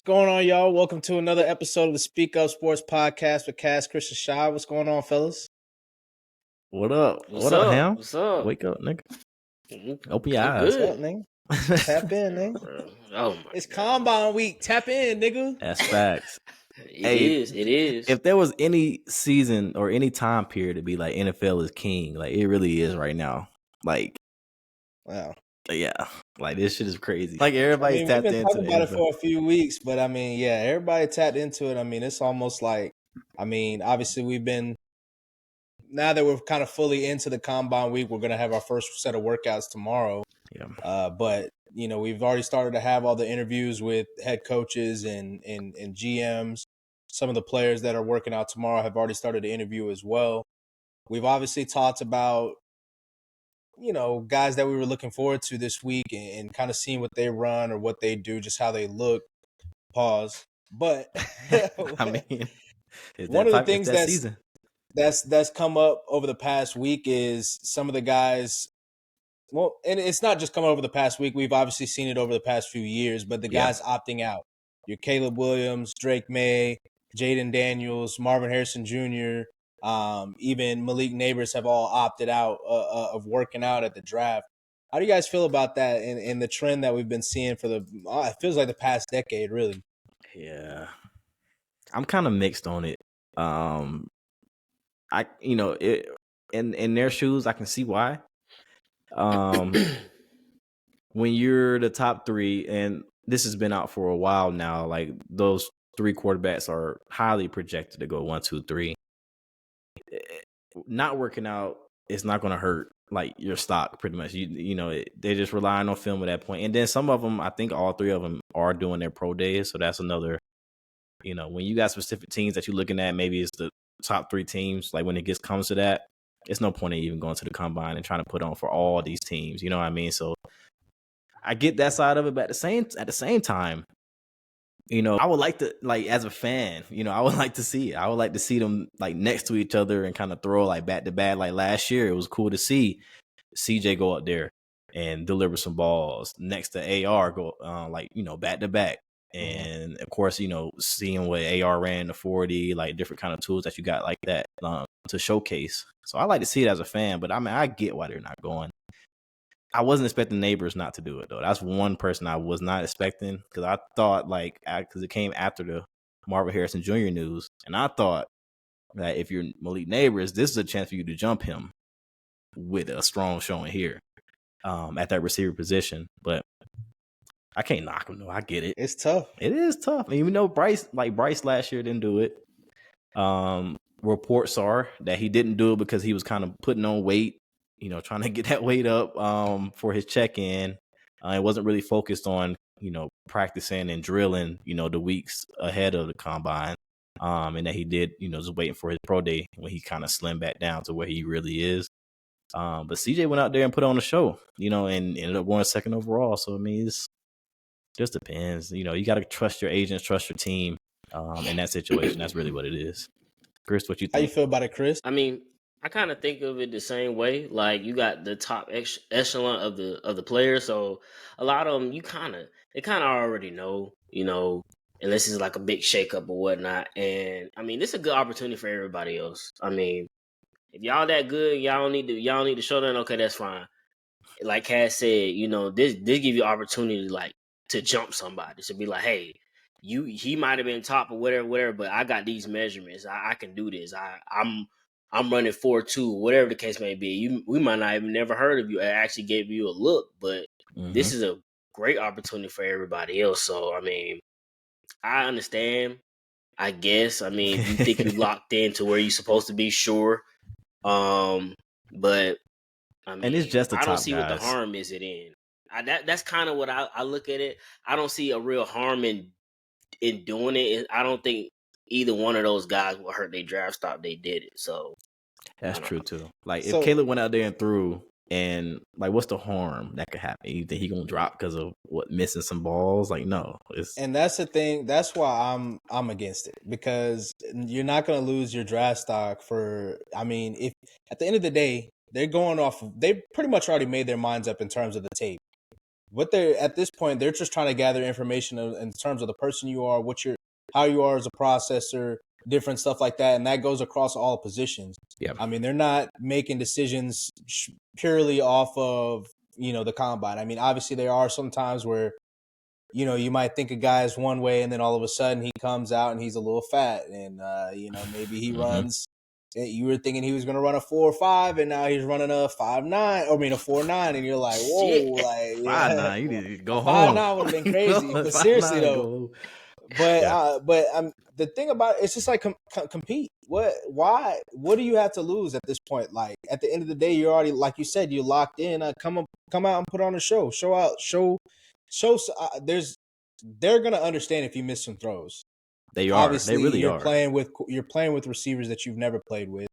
going on, y'all? Welcome to another episode of the Speak Up Sports Podcast with Cass, Chris, and Shy. What's going on, fellas? What up? What's up, Ham? What's up? Wake up, nigga. Open your I'm eyes. What's good. up, nigga? Tap in, nigga. Oh my It's God. Combine Week. Tap in, nigga. That's facts. It is. If there was any season or any time period to be like NFL is king, like it really is right now. Like, Wow. yeah, like this shit is crazy. Like everybody's tapped we've been into talking the about it NFL. for a few weeks, but yeah, everybody tapped into it. It's almost like, obviously we've been, now that we're kind of fully into the Combine Week, we're going to have our first set of workouts tomorrow. Yeah. But we've already started to have all the interviews with head coaches and GMs. Some of the players that are working out tomorrow have already started to interview as well. We've obviously talked about, guys that we were looking forward to this week and kind of seeing what they run or what they do, just how they look. Pause. But one of the things that's come up over the past week is some of the guys. Well, and it's not just come over the past week. We've obviously seen it over the past few years, but the guys opting out. Your Caleb Williams, Drake May, Jaden Daniels, Marvin Harrison Jr., even Malik Neighbors have all opted out of working out at the draft. How do you guys feel about that and the trend that we've been seeing for it feels like the past decade, really? Yeah. I'm kind of mixed on it. In their shoes, I can see why. When you're the top three, and this has been out for a while now, like those three quarterbacks are highly projected to go 1, 2, 3. Not working out is not going to hurt like your stock pretty much. They're just relying on film at that point. And then some of them, I think all three of them are doing their pro days. So that's another, when you got specific teams that you're looking at, maybe it's the top three teams. Like when it comes to that, it's no point in even going to the combine and trying to put on for all these teams. You know what I mean? So I get that side of it, but at the same time, I would like to, like, as a fan, I would like to see it. I would like to see them like next to each other and kind of throw like back to back. Like last year, it was cool to see CJ go up there and deliver some balls next to AR go back to back. And of course, seeing what AR ran the 40, like different kind of tools that you got like that to showcase. So I like to see it as a fan, but I get why they're not going. I wasn't expecting Neighbors not to do it, though. That's one person I was not expecting because I thought, because it came after the Marvin Harrison Jr. news, and I thought that if you're Malik Neighbors, this is a chance for you to jump him with a strong showing here at that receiver position. But I can't knock him, though. I get it. It's tough. It is tough. Even though Bryce last year didn't do it. Reports are that he didn't do it because he was kind of putting on weight. Trying to get that weight up for his check-in. It wasn't really focused on, practicing and drilling, the weeks ahead of the combine. And that he did, just waiting for his pro day when he kind of slimmed back down to where he really is. But CJ went out there and put on a show, and ended up going second overall. So, it just depends. You got to trust your agents, trust your team in that situation. That's really what it is. Chris, what you think? How you feel about it, Chris? I kind of think of it the same way. Like you got the top echelon of the players, so a lot of them they kind of already know, unless it's like a big shakeup or whatnot. And this is a good opportunity for everybody else. If y'all that good, y'all don't need to show them. Okay, that's fine. Like Cass said, this give you opportunity to jump somebody. To be like, hey, he might have been top or whatever, but I got these measurements. I can do this. I'm running 4.2, whatever the case may be. We might not have never heard of you. I actually gave you a look, but this is a great opportunity for everybody else. So, I understand, I guess. If you think you're locked into where you're supposed to be, sure. But, and it's just the top I don't see guys. what the harm is it in. That's kind of what I look at it. I don't see a real harm in doing it. I don't think either one of those guys will hurt their draft stock. They did it, so that's true too. If Caleb went out there and threw, and what's the harm that could happen? You think he gonna drop because of missing some balls? No. And that's the thing. That's why I'm against it, because you're not gonna lose your draft stock for. If at the end of the day they're going off, they pretty much already made their minds up in terms of the tape. what they're at this point, they're just trying to gather information in terms of the person you are, how you are as a processor, different stuff like that, and that goes across all positions. Yeah. I mean, they're not making decisions purely off of the combine. I mean, obviously there are some times where you might think a guy is one way, and then all of a sudden he comes out and he's a little fat, and maybe he runs. You were thinking he was going to run a 4.5, and now he's running a 5.9. I mean, a 4.9, and you're like, whoa, like 5.9. You need to go 5.9 would have been crazy, but seriously though. But the thing about it's just like compete. What do you have to lose at this point? Like at the end of the day, you're already, like you said, you're locked in. Come out and put on a show. They're gonna understand if you miss some throws. They are. Obviously, they really you're are. playing with receivers that you've never played with.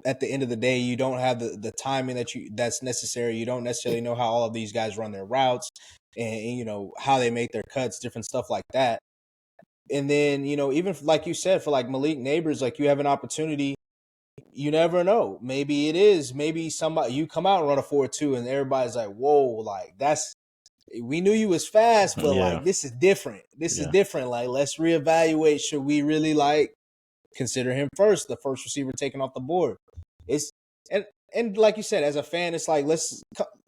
At the end of the day, you don't have the timing that's necessary. You don't necessarily know how all of these guys run their routes and how they make their cuts, different stuff like that. And then, even like you said, for like Malik Neighbors, like you have an opportunity. You never know. Maybe somebody, you come out and run a 4.2 and everybody's like, whoa, like we knew you was fast, but like this is different. This is different. Like, let's reevaluate. Should we really consider him the first receiver taken off the board? It's and like you said, as a fan, it's like, let's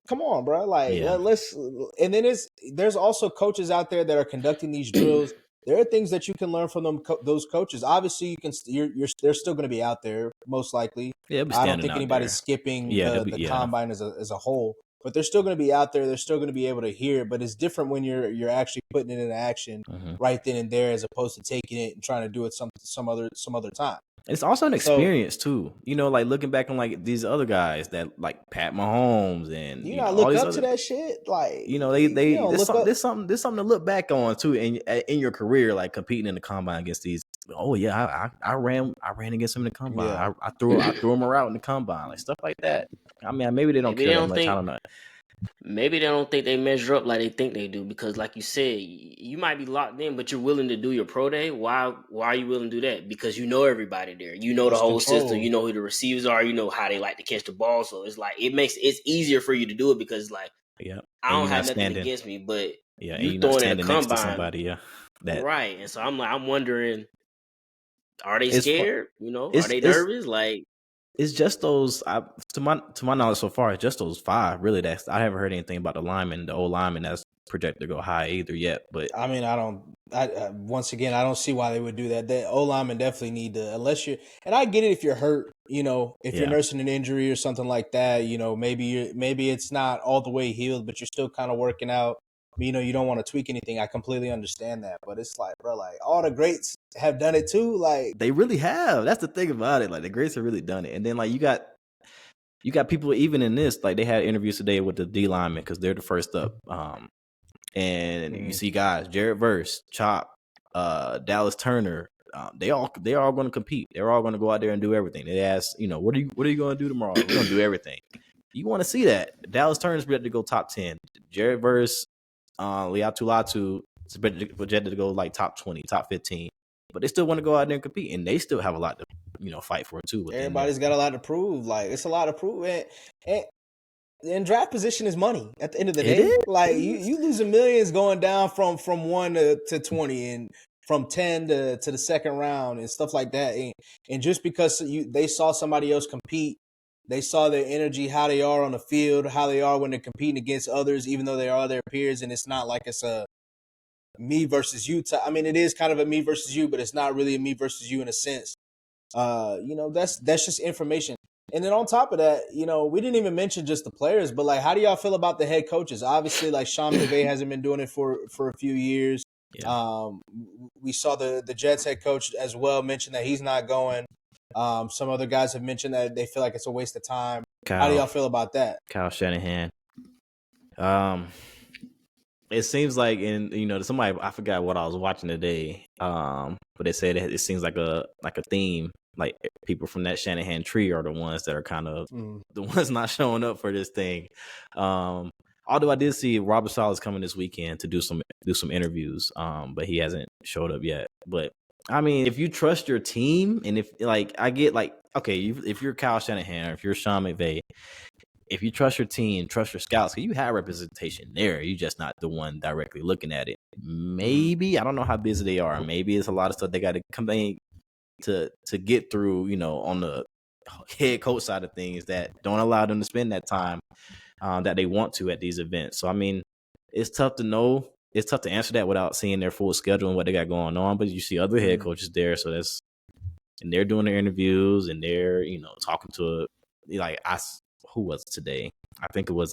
come on, bro. Like let's. And then there's also coaches out there that are conducting these drills. There are things that you can learn from them. Those coaches, obviously, they're still going to be out there most likely. Yeah, I don't think anybody's skipping the combine as a whole. But they're still going to be out there. They're still going to be able to hear it. But it's different when you're actually putting it into action right then and there, as opposed to taking it and trying to do it some other time. It's also an experience too. Like looking back on like these other guys that like Pat Mahomes and look up to that shit. Like there's something to look back on too in your career, like competing in the combine against these. Oh yeah, I ran against him in the combine. Yeah. I threw him around in the combine, like stuff like that. I mean, maybe they don't care that much. I don't know. Maybe they don't think they measure up like they think they do, because like you said, you might be locked in, but you're willing to do your pro day. Why are you willing to do that? Because you know everybody there. You know the whole system. You know who the receivers are. You know how they like to catch the ball. So it's like it's easier for you to do it, because like I don't have nothing against me, but you throwing in a combine. Somebody, right. And so I'm wondering, are they scared? Are they nervous? Like, it's just those. To my knowledge so far, it's just those 5. Really, I haven't heard anything about the old lineman that's projected to go high either yet. But I mean, once again, I don't see why they would do that. The old lineman definitely need to, unless you're. And I get it if you're hurt. If you're nursing an injury or something like that. Maybe it's not all the way healed, but you're still kind of working out. You don't want to tweak anything. I completely understand that, but it's like, bro, like all the greats have done it too. Like they really have. That's the thing about it. Like the greats have really done it. And then like you got people even in this, like they had interviews today with the D linemen because they're the first up. And you see guys, Jared Verse, Chop, Dallas Turner. They all going to compete. They're all going to go out there and do everything. They ask, what are you going to do tomorrow? We're going to do everything. You want to see that. Dallas Turner's projected to go top 10. Jared Verse, Liatu is projected to go like top 20, top 15, but they still want to go out there and compete, and they still have a lot to fight for too. Everybody's got a lot to prove. Like it's a lot to prove, and draft position is money at the end of the day. Like you losing millions going down from 1 to 20 and from 10 to the second round and stuff like that, and just because they saw somebody else compete. They saw their energy, how they are on the field, how they are when they're competing against others, even though they are their peers. And it's not like it's a me versus you. I mean, it is kind of a me versus you, but it's not really a me versus you in a sense. That's just information. And then on top of that, we didn't even mention just the players, but like, how do y'all feel about the head coaches? Obviously, like Sean McVay hasn't been doing it for a few years. Yeah. We saw the Jets head coach as well mention that he's not going. Some other guys have mentioned that they feel like it's a waste of time. How do y'all feel about that? Kyle Shanahan. It seems like somebody, I forgot what I was watching today. But they said it seems like a theme. Like people from that Shanahan tree are the ones that are kind of the ones not showing up for this thing. Although I did see Robert Saleh coming this weekend to do some interviews. But he hasn't showed up yet. But I mean, if you trust your team, and if like I get like, okay, if you're Kyle Shanahan or if you're Sean McVay, if you trust your team, trust your scouts, you have representation there. You're just not the one directly looking at it. Maybe I don't know how busy they are. Maybe it's a lot of stuff they got to come in to get through. On the head coach side of things that don't allow them to spend that time that they want to at these events. So I mean, it's tough to know. It's tough to answer that without seeing their full schedule and what they got going on. But you see other head coaches there, so and they're doing their interviews and they're talking to who was it today? I think it was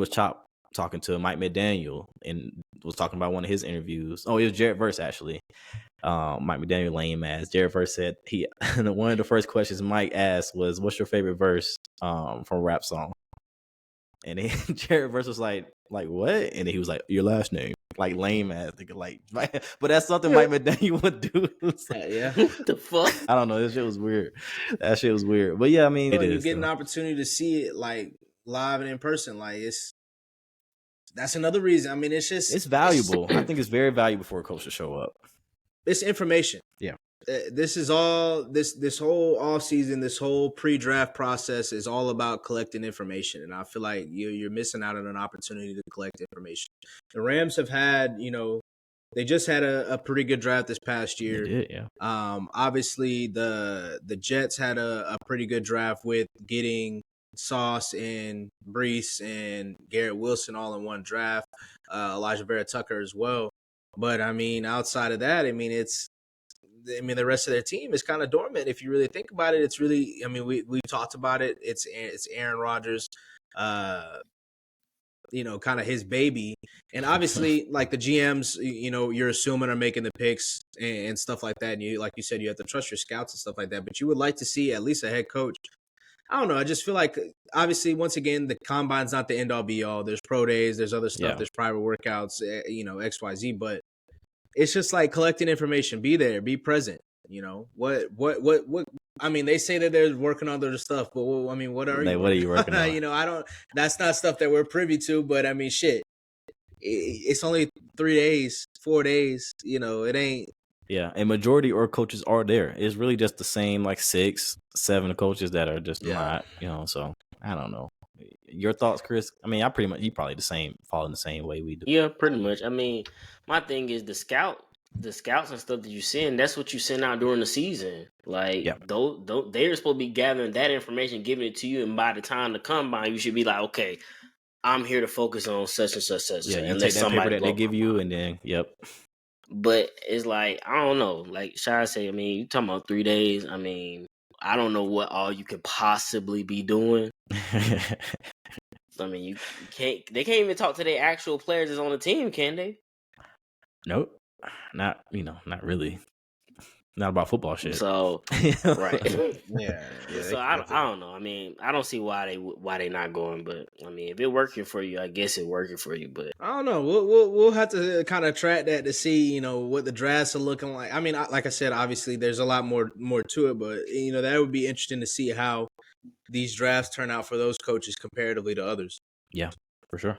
Chop talking to Mike McDaniel and was talking about one of his interviews. Oh, it was Jared Verse actually. Mike McDaniel lame ass. Jared Verse said one of the first questions Mike asked was, "What's your favorite verse from a rap song?" And then Jared Verse was like what? And then he was like, "Your last name." Like lame ass nigga, but that's something Mike McDaniel would do. Yeah, what the fuck? I don't know. This shit was weird. That shit was weird. But yeah, I mean, you get an opportunity to see it like live and in person. Like that's another reason. I mean, it's valuable. I think it's very valuable for a coach to show up. It's information. Yeah. This is all this whole offseason, this whole pre-draft process is all about collecting information, and I feel like you're missing out on an opportunity to collect information. The Rams have had, they just had a pretty good draft this past year. They did, yeah. Obviously the Jets had a pretty good draft with getting Sauce and Brees and Garrett Wilson all in one draft. Elijah Vera Tucker as well. But I mean, outside of that, the rest of their team is kind of dormant. If you really think about it, it's really, we've talked about it. It's Aaron Rodgers, kind of his baby. And obviously, like the GMs, you're assuming are making the picks and stuff like that. And like you said, you have to trust your scouts and stuff like that. But you would like to see at least a head coach. I don't know. I just feel like, obviously, once again, the combine's not the end all be all. There's pro days, there's other stuff, there's private workouts, X, Y, Z. But it's just like collecting information. Be there, be present. What? I mean, they say that they're working on other stuff, but what are you? What are you working on? I don't. That's not stuff that we're privy to. But I mean, shit. It's only 3 days, 4 days. It ain't. Yeah, and majority or coaches are there. It's really just the same, like 6, 7 coaches that are just not. So I don't know. Your thoughts, Chris? I mean, you probably fall in the same way we do. Yeah, pretty much. I mean, my thing is the scouts and stuff that you send. That's what you send out during the season. Like, they're supposed to be gathering that information, giving it to you, and by the time the combine, you should be like, okay, I'm here to focus on such and such. Yeah, you take that paper that they give you, and then But it's like, I don't know. Like Shai said, I mean, you talking about 3 days. I mean, I don't know what all you could possibly be doing. I mean, you can't. They can't even talk to their actual players that's on the team, can they? Nope. Not really. Not about football shit. So right. Yeah. So I don't know. I mean, I don't see why they not going. But I mean, if it working for you, I guess it working for you. But I don't know. We'll have to kind of track that to see what the drafts are looking like. I mean, like I said, obviously there's a lot more to it, but that would be interesting to see how these drafts turn out for those coaches comparatively to others. Yeah, for sure.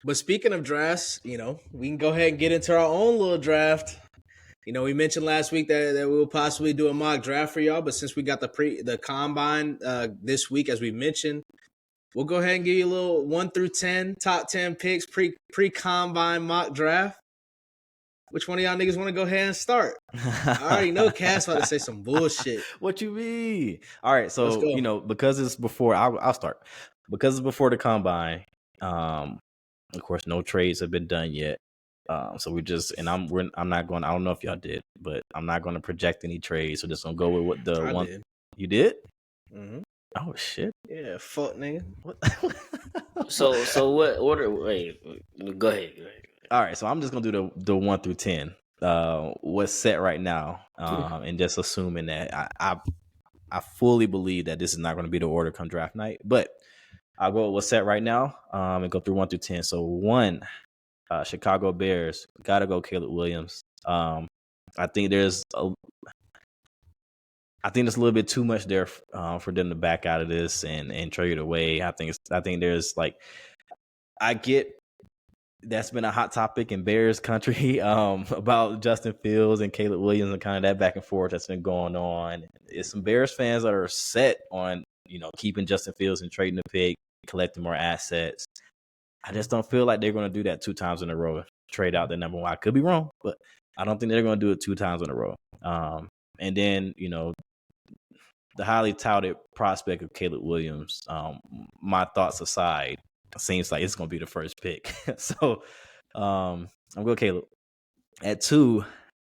But speaking of drafts, we can go ahead and get into our own little draft. We mentioned last week that we'll possibly do a mock draft for y'all, but since we got the combine this week, as we mentioned, we'll go ahead and give you a little 1 through 10 top 10 picks pre-combine mock draft. Which one of y'all niggas want to go ahead and start? I already know Cass about to say some bullshit. What you mean? All right, so because it's before, I'll start. Because it's before the combine. Of course, no trades have been done yet. So we just, and I'm not going. I don't know if y'all did, but I'm not going to project any trades. So just gonna go with what the I one did. You did. Mm-hmm. Oh shit! Yeah, fuck nigga. What? So what order? Wait, go ahead. All right, so I'm just gonna do the 1 through 10. What's set right now, and just assuming that I fully believe that this is not going to be the order come draft night, but I'll go with what's set right now, and go through 1 through 10. So 1. Chicago Bears, gotta go Caleb Williams. I think there's a little bit too much there for them to back out of this and trade it away. I think there's I get that's been a hot topic in Bears country about Justin Fields and Caleb Williams and kind of that back and forth that's been going on. It's some Bears fans that are set on keeping Justin Fields and trading the pick, collecting more assets. I just don't feel like they're going to do that 2 times in a row. Trade out the number 1. I could be wrong, but I don't think they're going to do it 2 times in a row. And then, the highly touted prospect of Caleb Williams, my thoughts aside, it seems like it's going to be the first pick. So I'm going to Caleb. At 2,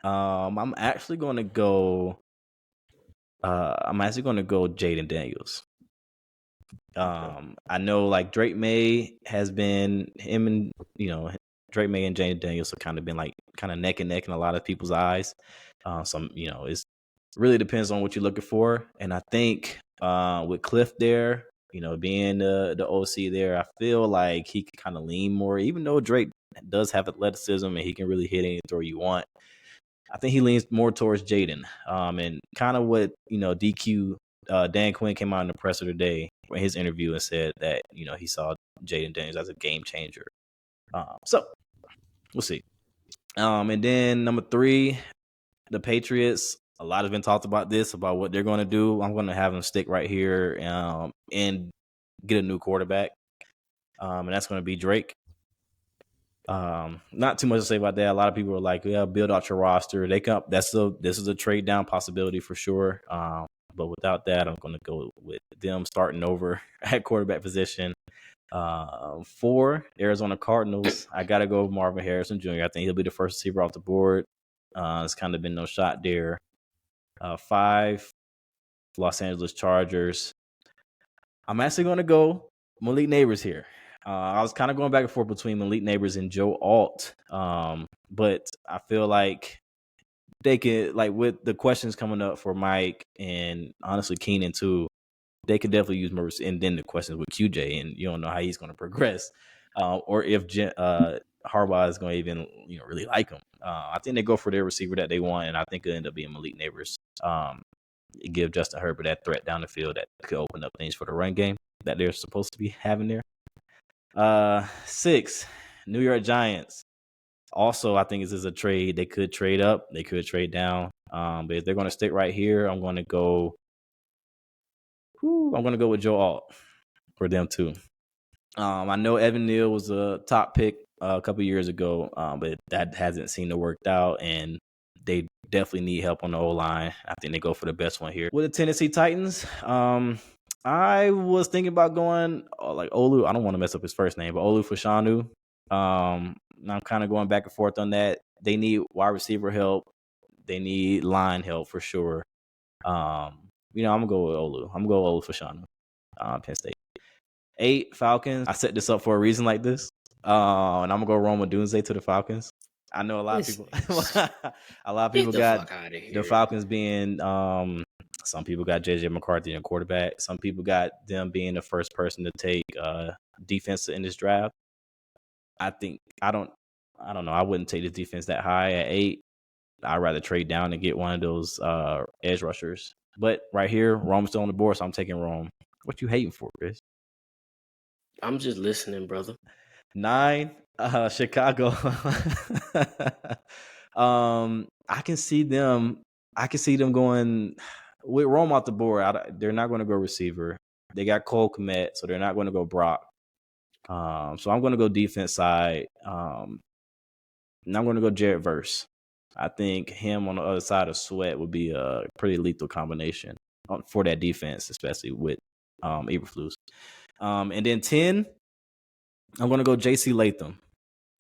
I'm actually going to go Jaden Daniels. I know like Drake May has been him and Drake May and Jaden Daniels have kind of been like neck and neck in a lot of people's eyes. It's really depends on what you're looking for. And I think with Cliff there, being the OC there, I feel like he can kind of lean more, even though Drake does have athleticism and he can really hit any throw you want. I think he leans more towards Jaden. And kind of what, DQ, Dan Quinn came out in the presser today in his interview and said that, he saw Jaden Daniels as a game changer. So we'll see. And then number 3, the Patriots. A lot has been talked about what they're going to do. I'm going to have them stick right here and get a new quarterback. And that's going to be Drake. Not too much to say about that. A lot of people are like, yeah, build out your roster. This is a trade down possibility for sure. But without that, I'm going to go with them starting over at quarterback position. 4, Arizona Cardinals. I got to go with Marvin Harrison Jr. I think he'll be the first receiver off the board. It's kind of been no shot there. 5, Los Angeles Chargers. I'm actually going to go Malik Neighbors here. I was kind of going back and forth between Malik Neighbors and Joe Alt. But I feel like they could, like with the questions coming up for Mike and honestly Keenan too, they could definitely use Merce. And then the questions with QJ, and you don't know how he's going to progress, or if Harbaugh is going to even really like him. I think they go for their receiver that they want, and I think it'll end up being Malik Neighbors. Give Justin Herbert that threat down the field that could open up things for the run game that they're supposed to be having there. 6, New York Giants. Also, I think this is a trade. They could trade up. They could trade down. But if they're going to stick right here, I'm going to go with Joe Alt for them too. I know Evan Neal was a top pick a couple years ago, but that hasn't seemed to work out, and they definitely need help on the O-line. I think they go for the best one here. With the Tennessee Titans, I was thinking about going like Olu. I don't want to mess up his first name, but Olu Fashanu. I'm kind of going back and forth on that. They need wide receiver help. They need line help for sure. I'm gonna go with Olu. I'm gonna go with Olu Fashanu, Penn State. 8, Falcons. I set this up for a reason like this. And I'm gonna go Roma Dunze to the Falcons. I know a lot of people. Got the Falcons being. Some people got JJ McCarthy in quarterback. Some people got them being the first person to take defense in this draft. I don't know. I wouldn't take this defense that high at 8. I'd rather trade down and get one of those edge rushers. But right here, Rome's still on the board, so I'm taking Rome. What you hating for, Chris? I'm just listening, brother. 9, Chicago. I can see them going with Rome off the board. They're not going to go receiver. They got Cole Kmet, so they're not going to go Brock. So I'm going to go defense side. And I'm going to go Jared Verse. I think him on the other side of Sweat would be a pretty lethal combination for that defense, especially with Eberflus. And then 10, I'm going to go J.C. Latham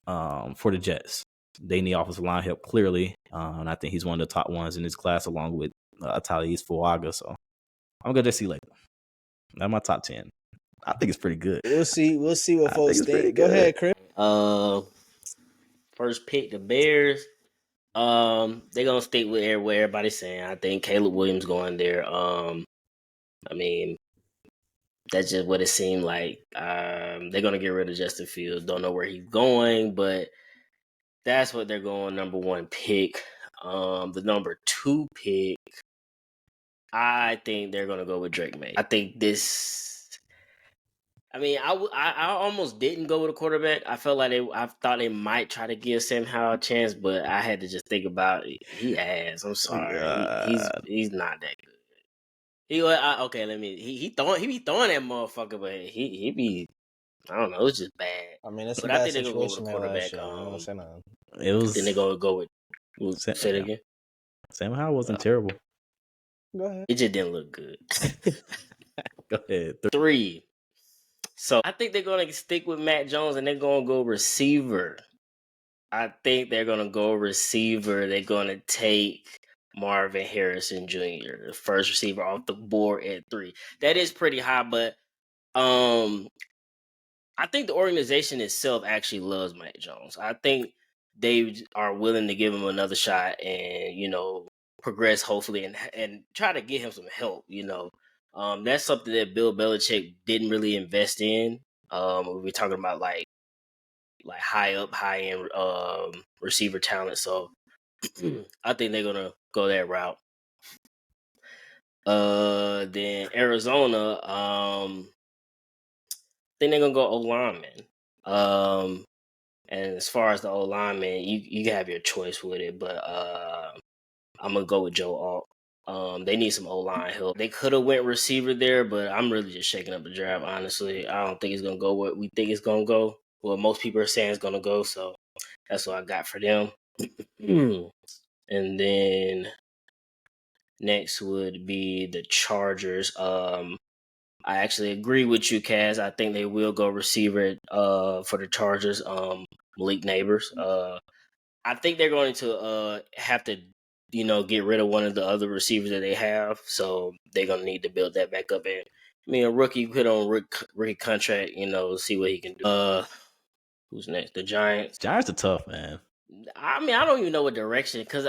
for the Jets. They need offensive line help, clearly. And I think he's one of the top ones in his class, along with Talise Fuaga. So I'm going to go J.C. Latham. That's my top 10. I think it's pretty good. We'll see what folks think. Go ahead, Chris. First pick, the Bears. They're gonna stick with what everybody's saying. I think Caleb Williams going there. I mean, that's just what it seemed like. They're gonna get rid of Justin Fields. Don't know where he's going, but that's what they're going. Number 1 pick. The number 2 pick, I think they're gonna go with Drake May. I think this. I mean, I almost didn't go with a quarterback. I felt like I thought they might try to give Sam Howell a chance, but I had to just think about it. He has. I'm sorry, he's not that good. Okay. He be throwing that motherfucker, but he be. I don't know. It's just bad. I mean, it's a But I bad think they're gonna go with a situation there last quarterback. year. I ain't gonna say nothing. It was. Then they're gonna go with. Say it again. Sam Howell wasn't terrible. Go ahead. It just didn't look good. Go ahead. 3. So I think they're gonna stick with Matt Jones and they're gonna go receiver. I think they're gonna go receiver. They're gonna take Marvin Harrison Jr., the first receiver off the board at 3. That is pretty high, but I think the organization itself actually loves Matt Jones. I think they are willing to give him another shot and, progress hopefully and try to get him some help, That's something that Bill Belichick didn't really invest in. We're talking about like high end receiver talent. So I think they're gonna go that route. Then Arizona, I think they're gonna go O lineman. And as far as the O lineman, you can have your choice with it, but I'm gonna go with Joe Alt. They need some O line help. They could have went receiver there, but I'm really just shaking up the draft. Honestly, I don't think it's gonna go what we think it's gonna go. Well, most people are saying it's gonna go, so that's what I got for them. And then next would be the Chargers. I actually agree with you, Kaz. I think they will go receiver for the Chargers. Malik Neighbors. I think they're going to have to, get rid of one of the other receivers that they have. So they're going to need to build that back up. And a rookie put on rookie contract, see what he can do. Who's next? The Giants. Giants are tough, man. I don't even know what direction, because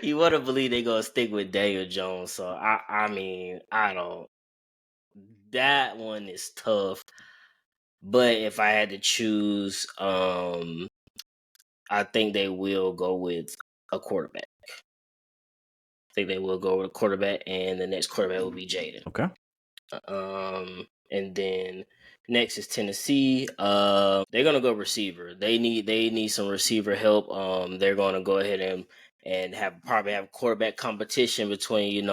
you want to believe they're going to stick with Daniel Jones. So I don't. That one is tough. But if I had to choose, I think they will go with a quarterback. I think they will go with a quarterback, and the next quarterback will be Jaden. Okay. And then next is Tennessee. They're gonna go receiver. They need some receiver help. They're gonna go ahead and probably have quarterback competition between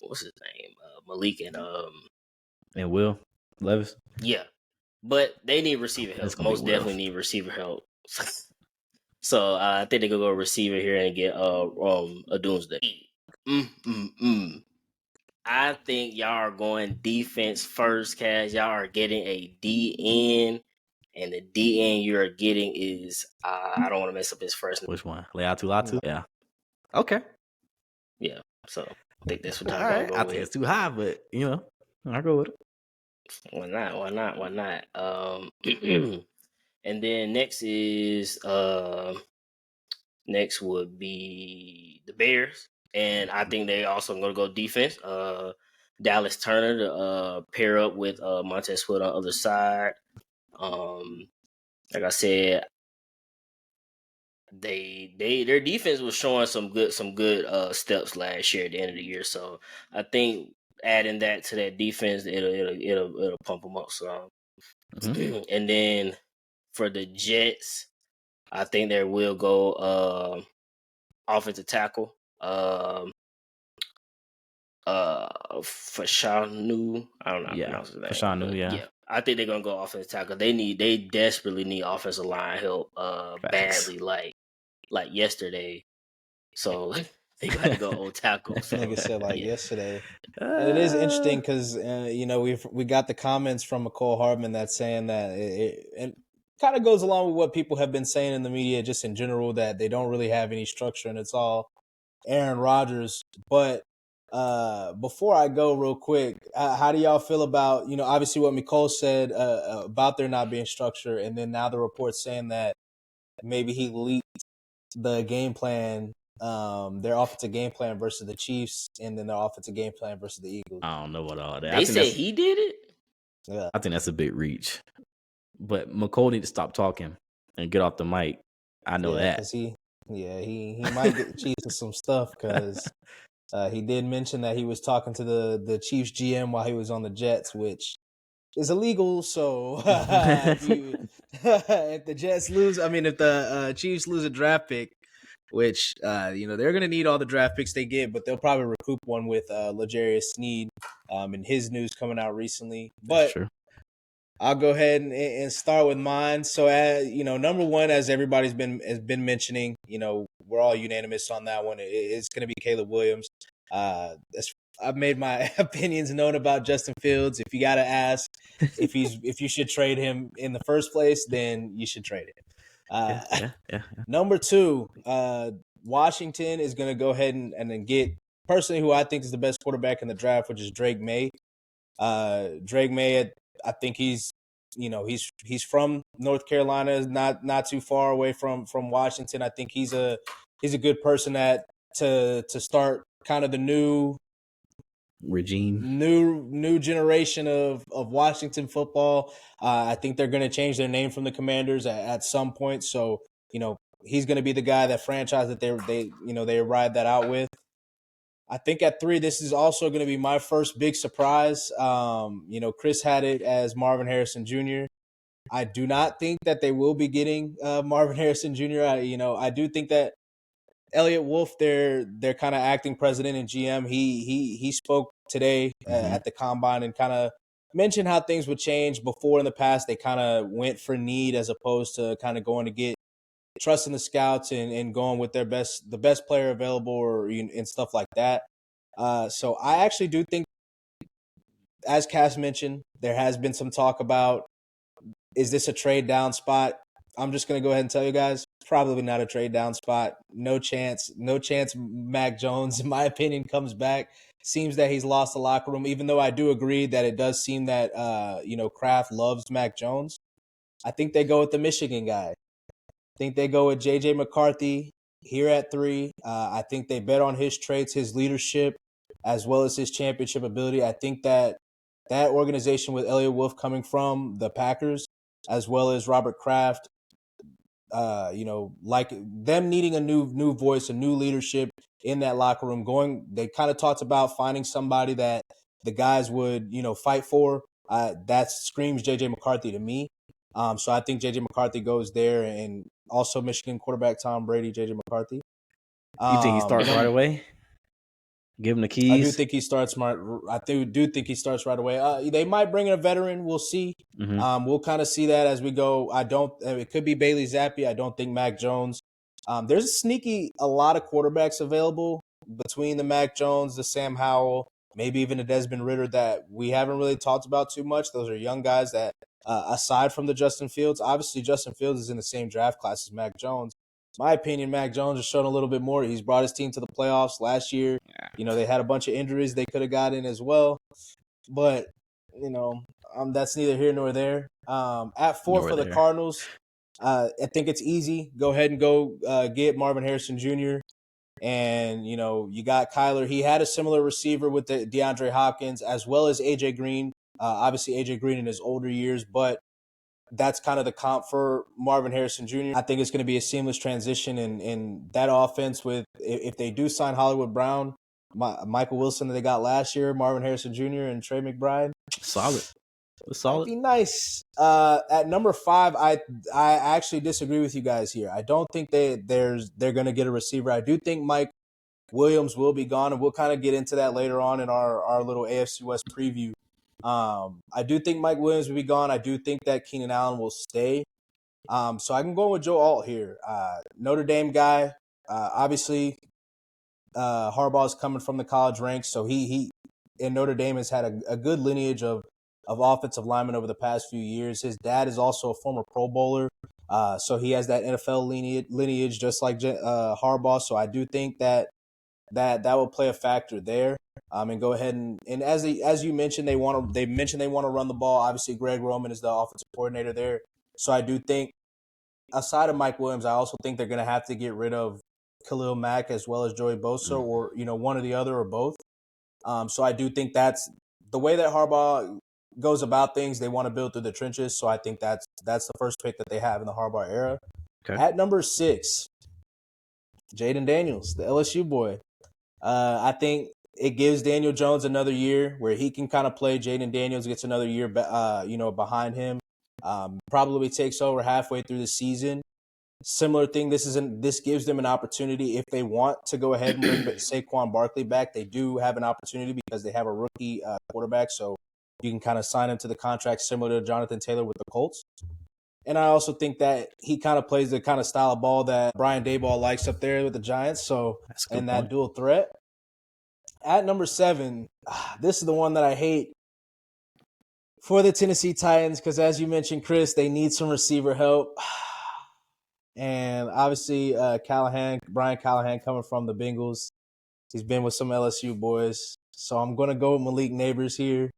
what's his name, Malik and Will Levis. Yeah, but they need receiver help. Most definitely need receiver help. So I think they could go receiver here and get a Doomsday. I think y'all are going defense first, Cash. Y'all are getting a DN, and the DN you're getting is I don't want to mess up his first name. Which one? Latu? Yeah. Okay. Yeah. So I think that's what I'm All right. going to go I with. think it's too high, but I'll go with it. Why not? And then next is next would be the Bears, and I think they also going to go defense. Dallas Turner to pair up with Montez Sweat on the other side. Like I said, their defense was showing some good steps last year at the end of the year. So I think adding that to that defense, it'll pump them up. So, and then for the Jets, I think they will go offensive tackle. Fashanu, I don't know how to pronounce his name. Fashanu, yeah. I think they're gonna go offensive tackle. They desperately need offensive line help badly, like yesterday. So they got to go old tackle. So. Nigga said yesterday. And it is interesting because we got the comments from McCole Hardman that's saying that it kind of goes along with what people have been saying in the media just in general, that they don't really have any structure and it's all Aaron Rodgers. But before I go real quick, how do y'all feel about, obviously what McCole said about there not being structure, and then now the report's saying that maybe he leaked the game plan, their offensive game plan versus the Chiefs, and then their offensive game plan versus the Eagles. I don't know what all that. They say he did it? Yeah. I think that's a big reach. But McCole need to stop talking and get off the mic. I know that. Cause he might get the Chiefs in some stuff, because he did mention that he was talking to the Chiefs GM while he was on the Jets, which is illegal. So if the Jets lose, if the Chiefs lose a draft pick, which they're going to need all the draft picks they get, but they'll probably recoup one with L'Jarius Sneed and his news coming out recently. But I'll go ahead and start with mine. So, number one, as everybody's been mentioning, we're all unanimous on that one. It's going to be Caleb Williams. I've made my opinions known about Justin Fields. If you got to ask if you should trade him in the first place, then you should trade him. Number two, Washington is going to go ahead and then get personally who I think is the best quarterback in the draft, which is Drake May. Drake May, I think he's from North Carolina, not too far away from Washington. I think he's a good person to start kind of the new regime, new generation of Washington football. I think they're going to change their name from the Commanders at some point. So, he's going to be the guy, that franchise that they ride that out with. I think at 3, this is also going to be my first big surprise. Chris had it as Marvin Harrison Jr. I do not think that they will be getting Marvin Harrison Jr. I do think that Elliott Wolf, their kind of acting president and GM, he spoke today at the combine and kind of mentioned how things would change. Before in the past, they kind of went for need as opposed to kind of going to get trusting the scouts and going with the best player available and stuff like that. So I actually do think, as Cass mentioned, there has been some talk about, is this a trade down spot? I'm just going to go ahead and tell you guys, probably not a trade down spot. No chance Mac Jones, in my opinion, comes back. Seems that he's lost the locker room, even though I do agree that it does seem that, Kraft loves Mac Jones. I think they go with the Michigan guy. I think they go with J.J. McCarthy here at 3. I think they bet on his traits, his leadership, as well as his championship ability. I think that organization with Elliott Wolf coming from the Packers, as well as Robert Kraft, like them needing a new voice, a new leadership in that locker room. They kind of talked about finding somebody that the guys would, fight for. That screams J.J. McCarthy to me. So I think J.J. McCarthy goes there, and also Michigan quarterback Tom Brady, J.J. McCarthy. You think he starts right away? Give him the keys. I do think he starts smart. I do think he starts right away. They might bring in a veteran. We'll see. We'll kind of see that as we go. It could be Bailey Zappi. I don't think Mac Jones. There's a lot of quarterbacks available between the Mac Jones, the Sam Howell, maybe even a Desmond Ridder that we haven't really talked about too much. Those are young guys that, aside from the Justin Fields, obviously Justin Fields is in the same draft class as Mac Jones. My opinion, Mac Jones has shown a little bit more. He's brought his team to the playoffs last year. They had a bunch of injuries they could have got in as well. But, that's neither here nor there. At 4 for the Cardinals, I think it's easy. Go ahead and go get Marvin Harrison Jr. And, you got Kyler. He had a similar receiver with the DeAndre Hopkins as well as A.J. Green. Obviously, A.J. Green in his older years, but that's kind of the comp for Marvin Harrison Jr. I think it's going to be a seamless transition in that offense with, if they do sign Hollywood Brown, Michael Wilson that they got last year, Marvin Harrison Jr. and Trey McBride. Solid. That'd be nice. At number 5, I actually disagree with you guys here. I don't think they're going to get a receiver. I do think Mike Williams will be gone, and we'll kind of get into that later on in our little AFC West preview. I do think Mike Williams will be gone. I do think that Keenan Allen will stay. So I can go with Joe Alt here. Notre Dame guy. Obviously, Harbaugh is coming from the college ranks, so he in Notre Dame has had a good lineage of offensive linemen over the past few years. His dad is also a former Pro Bowler, so he has that NFL lineage just like Harbaugh. So I do think that will play a factor there. And go ahead and as you mentioned, they want to run the ball. Obviously, Greg Roman is the offensive coordinator there. So I do think, aside of Mike Williams, I also think they're going to have to get rid of Khalil Mack as well as Joey Bosa, or one or the other or both. So I do think that's the way that Harbaugh goes about things. They want to build through the trenches. So I think that's the first pick that they have in the Harbaugh era. Okay. At number 6, Jaden Daniels, the LSU boy. I think it gives Daniel Jones another year where he can kind of play. Jaden Daniels gets another year, behind him. Probably takes over halfway through the season. Similar thing. This gives them an opportunity if they want to go ahead and bring Saquon Barkley back. They do have an opportunity because they have a rookie quarterback, so you can kind of sign him to the contract similar to Jonathan Taylor with the Colts. And I also think that he kind of plays the kind of style of ball that Brian Daboll likes up there with the Giants. So, and that dual threat. At number 7, this is the one that I hate for the Tennessee Titans because, as you mentioned, Chris, they need some receiver help. And obviously, Brian Callahan coming from the Bengals. He's been with some LSU boys. So I'm going to go with Malik Neighbors here.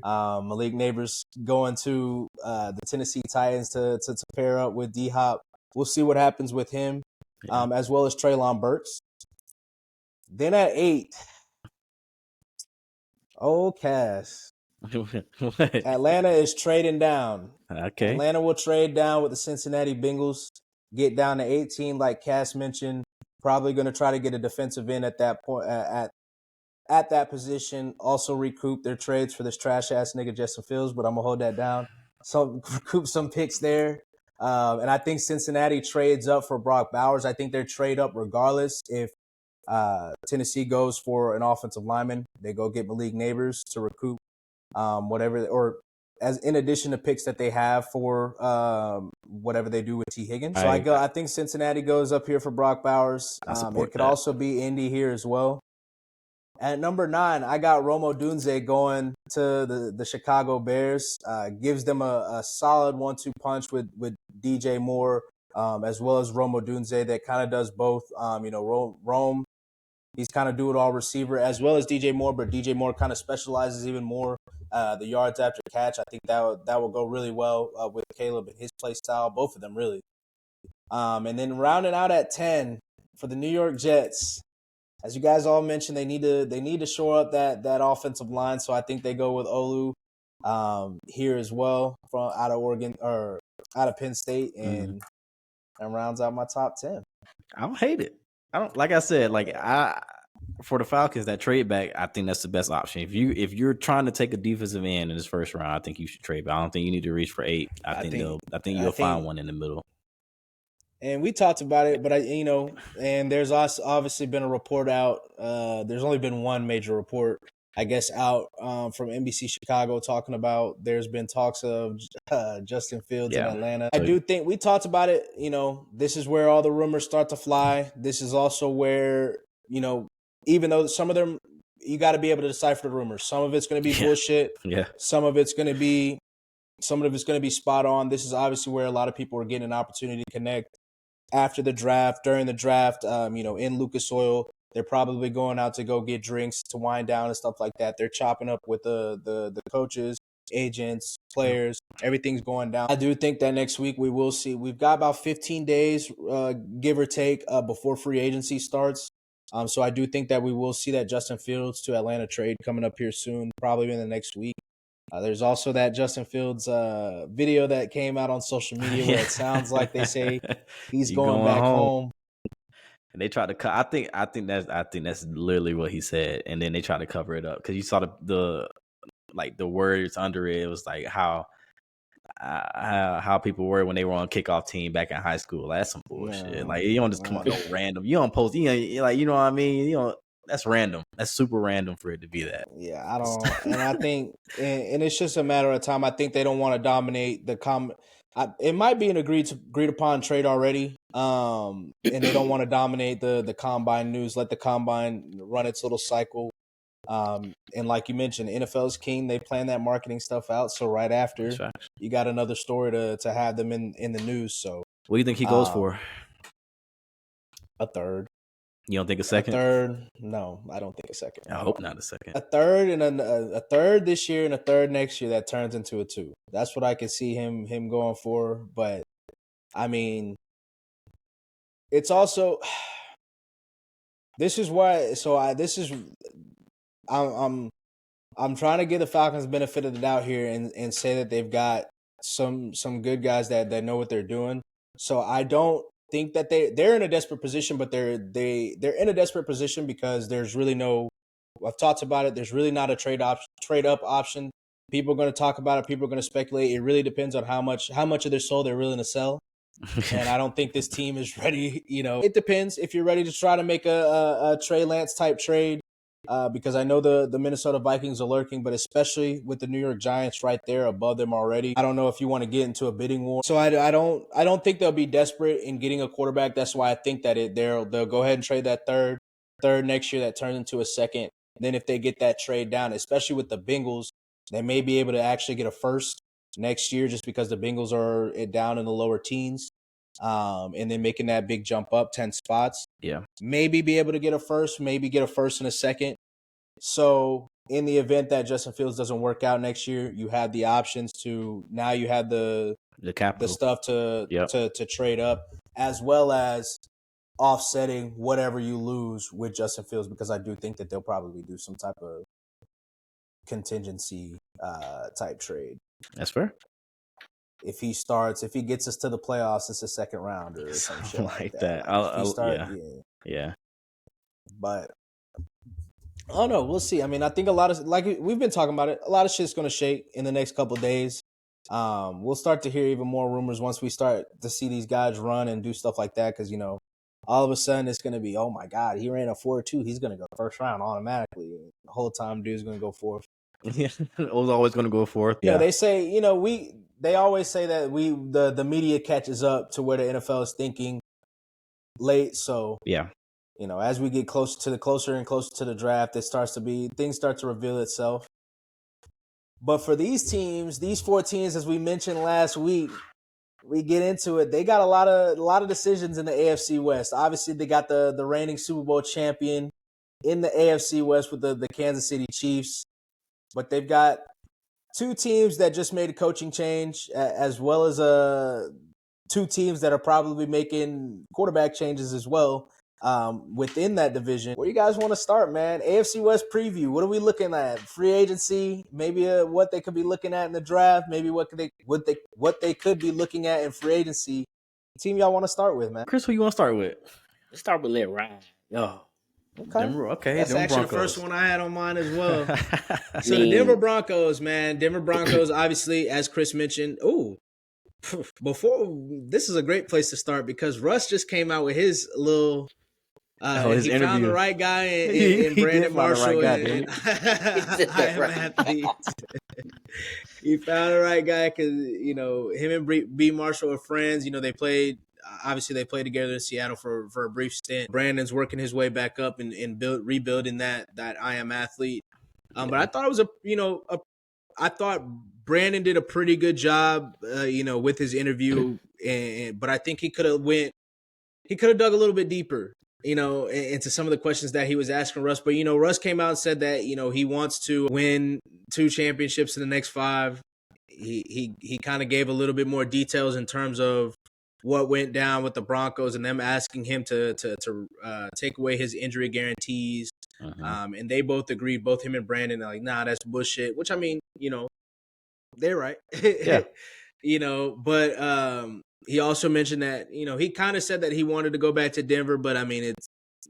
Malik Neighbors going to the Tennessee Titans to pair up with D-Hop. We'll see what happens with him, as well as Treylon Burks. Then at 8, Cass. Atlanta is trading down. Okay. Atlanta will trade down with the Cincinnati Bengals. Get down to 18, like Cass mentioned. Probably going to try to get a defensive end at that point, at that position. Also recoup their trades for this trash ass nigga Justin Fields, but I'm gonna hold that down. So recoup some picks there, and I think Cincinnati trades up for Brock Bowers. I think they trade up regardless. If Tennessee goes for an offensive lineman, they go get Malik Neighbors to recoup whatever, or as in addition to picks that they have for whatever they do with T. Higgins. So I think Cincinnati goes up here for Brock Bowers. It could also be Indy here as well. At number 9, I got Rome Odunze going to the Chicago Bears. Gives them a solid 1-2 punch with DJ Moore, as well as Rome Odunze that kind of does both. Rome, he's kind of do-it-all receiver, as well as DJ Moore, but DJ Moore kind of specializes even more the yards after catch. I think that will go really well with Caleb and his play style, both of them really. And then rounding out at 10 for the New York Jets. As you guys all mentioned, they need to shore up that offensive line. So I think they go with Olu here as well from out of Oregon or out of Penn State, and rounds out my top 10. I don't hate it. I don't, like I said, for the Falcons, that trade back, I think that's the best option. If you're trying to take a defensive end in this first round, I think you should trade. But I don't think you need to reach for 8. I think you'll find one in the middle. And we talked about it, but and there's also obviously been a report out. There's only been one major report, I guess, out from NBC Chicago talking about there's been talks of Justin Fields in Atlanta. I do think we talked about it. This is where all the rumors start to fly. This is also where, even though some of them, you got to be able to decipher the rumors. Some of it's going to be bullshit. Yeah. Some of it's going to be spot on. This is obviously where a lot of people are getting an opportunity to connect after the draft, during the draft, in Lucas Oil. They're probably going out to go get drinks to wind down and stuff like that. They're chopping up with the coaches, agents, players. Everything's going down. I do think that next week we will see. We've got about 15 days, give or take, before free agency starts. So I do think that we will see that Justin Fields to Atlanta trade coming up here soon, probably in the next week. There's also that Justin Fields video that came out on social media where it sounds like they say he's going back home. And they tried to cut. I think that's literally what he said. And then they tried to cover it up because you saw the words under it. It was like how people were when they were on kickoff team back in high school. That's some bullshit. No, you don't just come on no random. You don't post. You know what I mean. That's random. That's super random for it to be that. Yeah, I don't. And I think, and it's just a matter of time. I think they don't want to dominate the it might be an agreed upon trade already, and they don't want to dominate the combine news. Let the combine run its little cycle. And like you mentioned, NFL's king. They plan that marketing stuff out. So right after, you got another story to have them in the news. So what do you think he goes for? A third. You don't think a second? A third? No, I don't think a second. I hope not a second. A third and a third this year and a third next year that turns into a 2. That's what I can see him going for. But I mean, it's also this is why. So I'm trying to give the Falcons benefit of the doubt here and say that they've got some good guys that know what they're doing. So I don't think that they're in a desperate position, but they're in a desperate position because there's really no. I've talked about it. There's really not a trade up option. People are going to talk about it. People are going to speculate. It really depends on how much of their soul they're willing to sell. And I don't think this team is ready. It depends if you're ready to try to make a Trey Lance type trade, because I know the Minnesota Vikings are lurking, but especially with the New York Giants right there above them already, I don't know if you want to get into a bidding war. So I don't think they'll be desperate in getting a quarterback. That's why I think that they'll go ahead and trade that third next year that turns into a second. Then if they get that trade down, especially with the Bengals, they may be able to actually get a first next year just because the Bengals are down in the lower teens, and then making that big jump up 10 spots. Yeah. Maybe be able to get a first, maybe get a first and a second. So in the event that Justin Fields doesn't work out next year, you have the options to, now you have the capital, the stuff to trade up, as well as offsetting whatever you lose with Justin Fields, because I do think that they'll probably do some type of contingency type trade. That's fair. If he gets us to the playoffs, it's a second round or some shit like that. Yeah. But I don't know. We'll see. I mean, I think a lot of, like we've been talking about it, a lot of shit's going to shake in the next couple of days. We'll start to hear even more rumors once we start to see these guys run and do stuff like that, because, all of a sudden it's going to be, oh my God, he ran a 4.2. He's going to go first round automatically. The whole time dude's going to go fourth. Yeah, it was always going to go fourth. Yeah, they say, they always say that the media catches up to where the NFL is thinking late. So yeah, as we get closer and closer to the draft, things start to reveal itself. But for these teams, these 4 teams, as we mentioned last week, we get into it. They got a lot of decisions in the AFC West. Obviously, they got the reigning Super Bowl champion in the AFC West with the Kansas City Chiefs. But they've got 2 teams that just made a coaching change, as well as 2 teams that are probably making quarterback changes as well within that division. Where you guys want to start, man? AFC West preview. What are we looking at? Free agency, maybe what they could be looking at in the draft, maybe what they could be looking at in free agency. Team y'all want to start with, man? Chris, who you want to start with? Let's start with Let Ride. Yo. Okay. That's actually Broncos. The first one I had on mine as well. So the Denver Broncos, man. Denver Broncos, obviously, as Chris mentioned. This is a great place to start, because Russ just came out with his little. His interview. Found the right guy in Brandon Marshall. He found the right guy because, him and B. Marshall are friends. They played together in Seattle for a brief stint. Brandon's working his way back up and rebuilding that I Am Athlete. But I thought it was I thought Brandon did a pretty good job, with his interview. But I think he could have dug a little bit deeper, into some of the questions that he was asking Russ. But, Russ came out and said that, he wants to win 2 championships in the next 5. He kind of gave a little bit more details in terms of what went down with the Broncos and them asking him to take away his injury guarantees. And they both agreed, both him and Brandon, they're like, nah, that's bullshit, which, I mean, they're right. Yeah. But he also mentioned that, he kind of said that he wanted to go back to Denver, but I mean,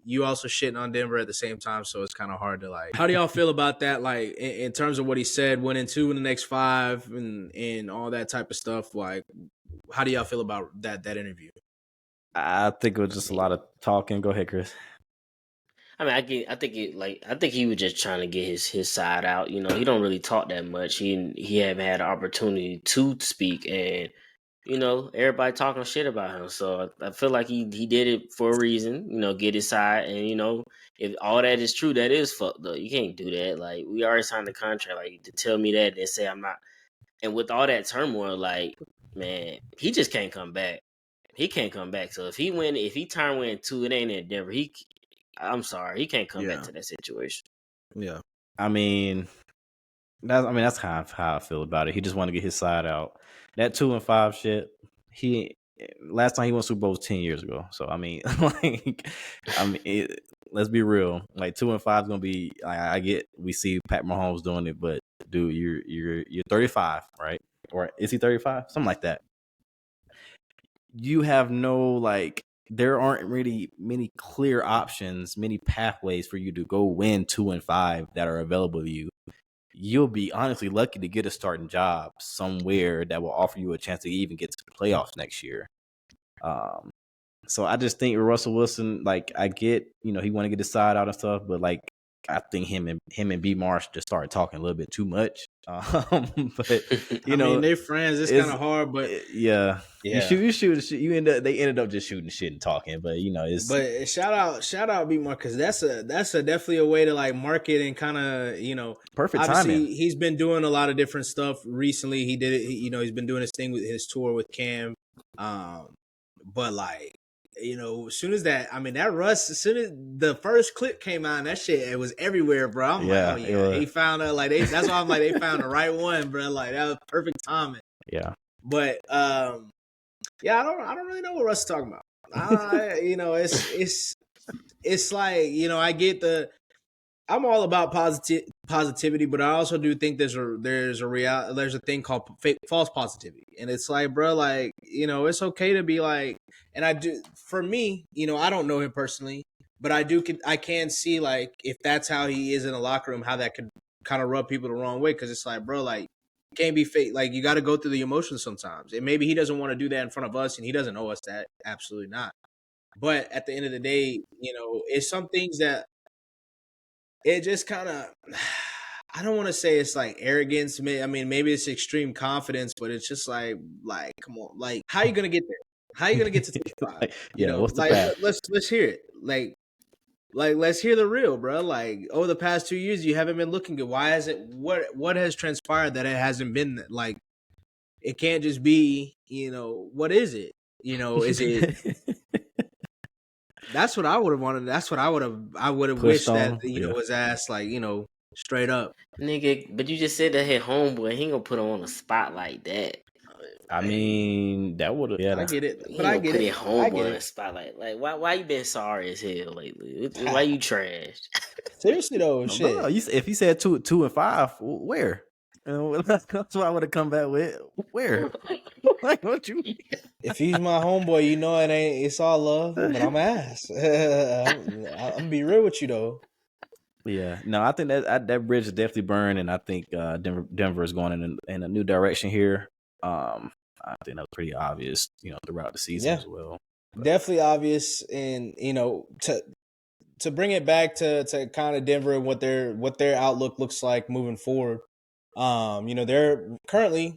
you also shitting on Denver at the same time, so it's kind of hard to how do y'all feel about that? Like in terms of what he said, winning 2 in the next 5 and all that type of stuff. Like, how do y'all feel about that interview? I think it was just a lot of talking. Go ahead, Chris. I mean, I think he was just trying to get his side out. He don't really talk that much. He haven't had an opportunity to speak, and everybody talking shit about him. So I feel like he did it for a reason. Get his side, and if all that is true, that is fucked up. You can't do that. Like, we already signed the contract. Like, to tell me that and say I'm not. And with all that turmoil, like, man, he just can't come back. He can't come back. So if he turn win 2, it ain't in Denver. I'm sorry, he can't come back to that situation. Yeah, I mean, that's kind of how I feel about it. He just want to get his side out. That 2 and 5 shit. Last time he won Super Bowl was 10 years ago. So I mean, let's be real. Like, 2 and 5 is gonna be. I get, we see Pat Mahomes doing it, but dude, you're 35, right? Or is he 35? Something like that. You have there aren't really many clear options, many pathways for you to go win 2 and 5 that are available to you. You'll be honestly lucky to get a starting job somewhere that will offer you a chance to even get to the playoffs next year. So I just think Russell Wilson, like, I get, he want to get his side out and stuff, but like, I think him and B Marsh just started talking a little bit too much. But I mean, they're friends. It's kind of hard, but yeah. You shoot. They ended up just shooting shit and talking, but it's. But shout out B Mark, because that's definitely a way to like market and kind of perfect obviously timing. He's been doing a lot of different stuff recently. He did it. He's been doing his thing with his tour with Cam, but like. As soon as that Russ, as soon as the first clip came out, that shit, it was everywhere, bro. I'm like, oh yeah, he found out. Like that's why I'm like, they found the right one, bro. Like that was perfect timing. Yeah. But I don't really know what Russ is talking about. It's like I get I'm all about positivity, but I also do think there's a thing called false positivity, and it's like, bro, like it's okay to be like, and I do, for me, I don't know him personally, but I can see like if that's how he is in the locker room, how that could kind of rub people the wrong way, because it's like, bro, like you can't be fake, like you got to go through the emotions sometimes, and maybe he doesn't want to do that in front of us, and he doesn't owe us that, absolutely not. But at the end of the day, it's some things that. It just kind of, I don't want to say it's like arrogance. I mean, maybe it's extreme confidence, but it's just like, come on, like, how are you gonna get there? How are you gonna get to 25? What's the like, path? let's hear it. Like, let's hear the real, bro. Like, over the past 2 years, you haven't been looking good. Why is it? What has transpired that it hasn't been like? It can't just be, what is it? Is it? That's what I would have wanted. That's what I would have wished that was asked, like, straight up. Nigga, but you just said that his homeboy, he ain't gonna put him on a spot like that. I mean, that would have. Yeah, I get it, but I get it. Put his homeboy in a spotlight. Like, why you been sorry as hell lately? Why you trashed? Seriously though, shit. No, if he said 2 and 5, where? That's what I would have come back with. Where? Like, what you? If he's my homeboy, it ain't. It's all love, but I'm ass. I'm gonna be real with you though. Yeah, no, I think that bridge is definitely burned, and I think Denver is going in a new direction here. I think that's pretty obvious, throughout the season as well. But definitely obvious, and to bring it back to kind of Denver and what their outlook looks like moving forward. They're currently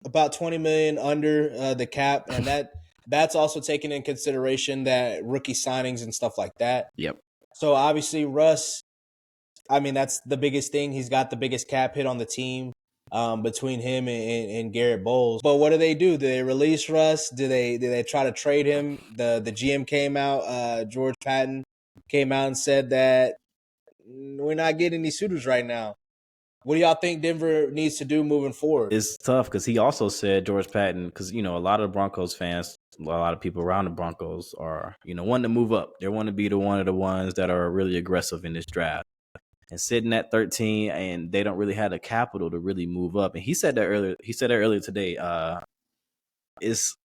about 20 million under the cap, and that's also taking in consideration that rookie signings and stuff like that. Yep. So obviously Russ, that's the biggest thing. He's got the biggest cap hit on the team between him and Garrett Bowles. But what do? Do they release Russ? Do they try to trade him? The GM came out, George Patton came out and said that we're not getting any suitors right now. What do y'all think Denver needs to do moving forward? It's tough because he also said, George Patton, because, a lot of Broncos fans, a lot of people around the Broncos are, wanting to move up. They want to be one of the ones that are really aggressive in this draft. And sitting at 13, and they don't really have the capital to really move up. And he said that earlier. He said that earlier today. It's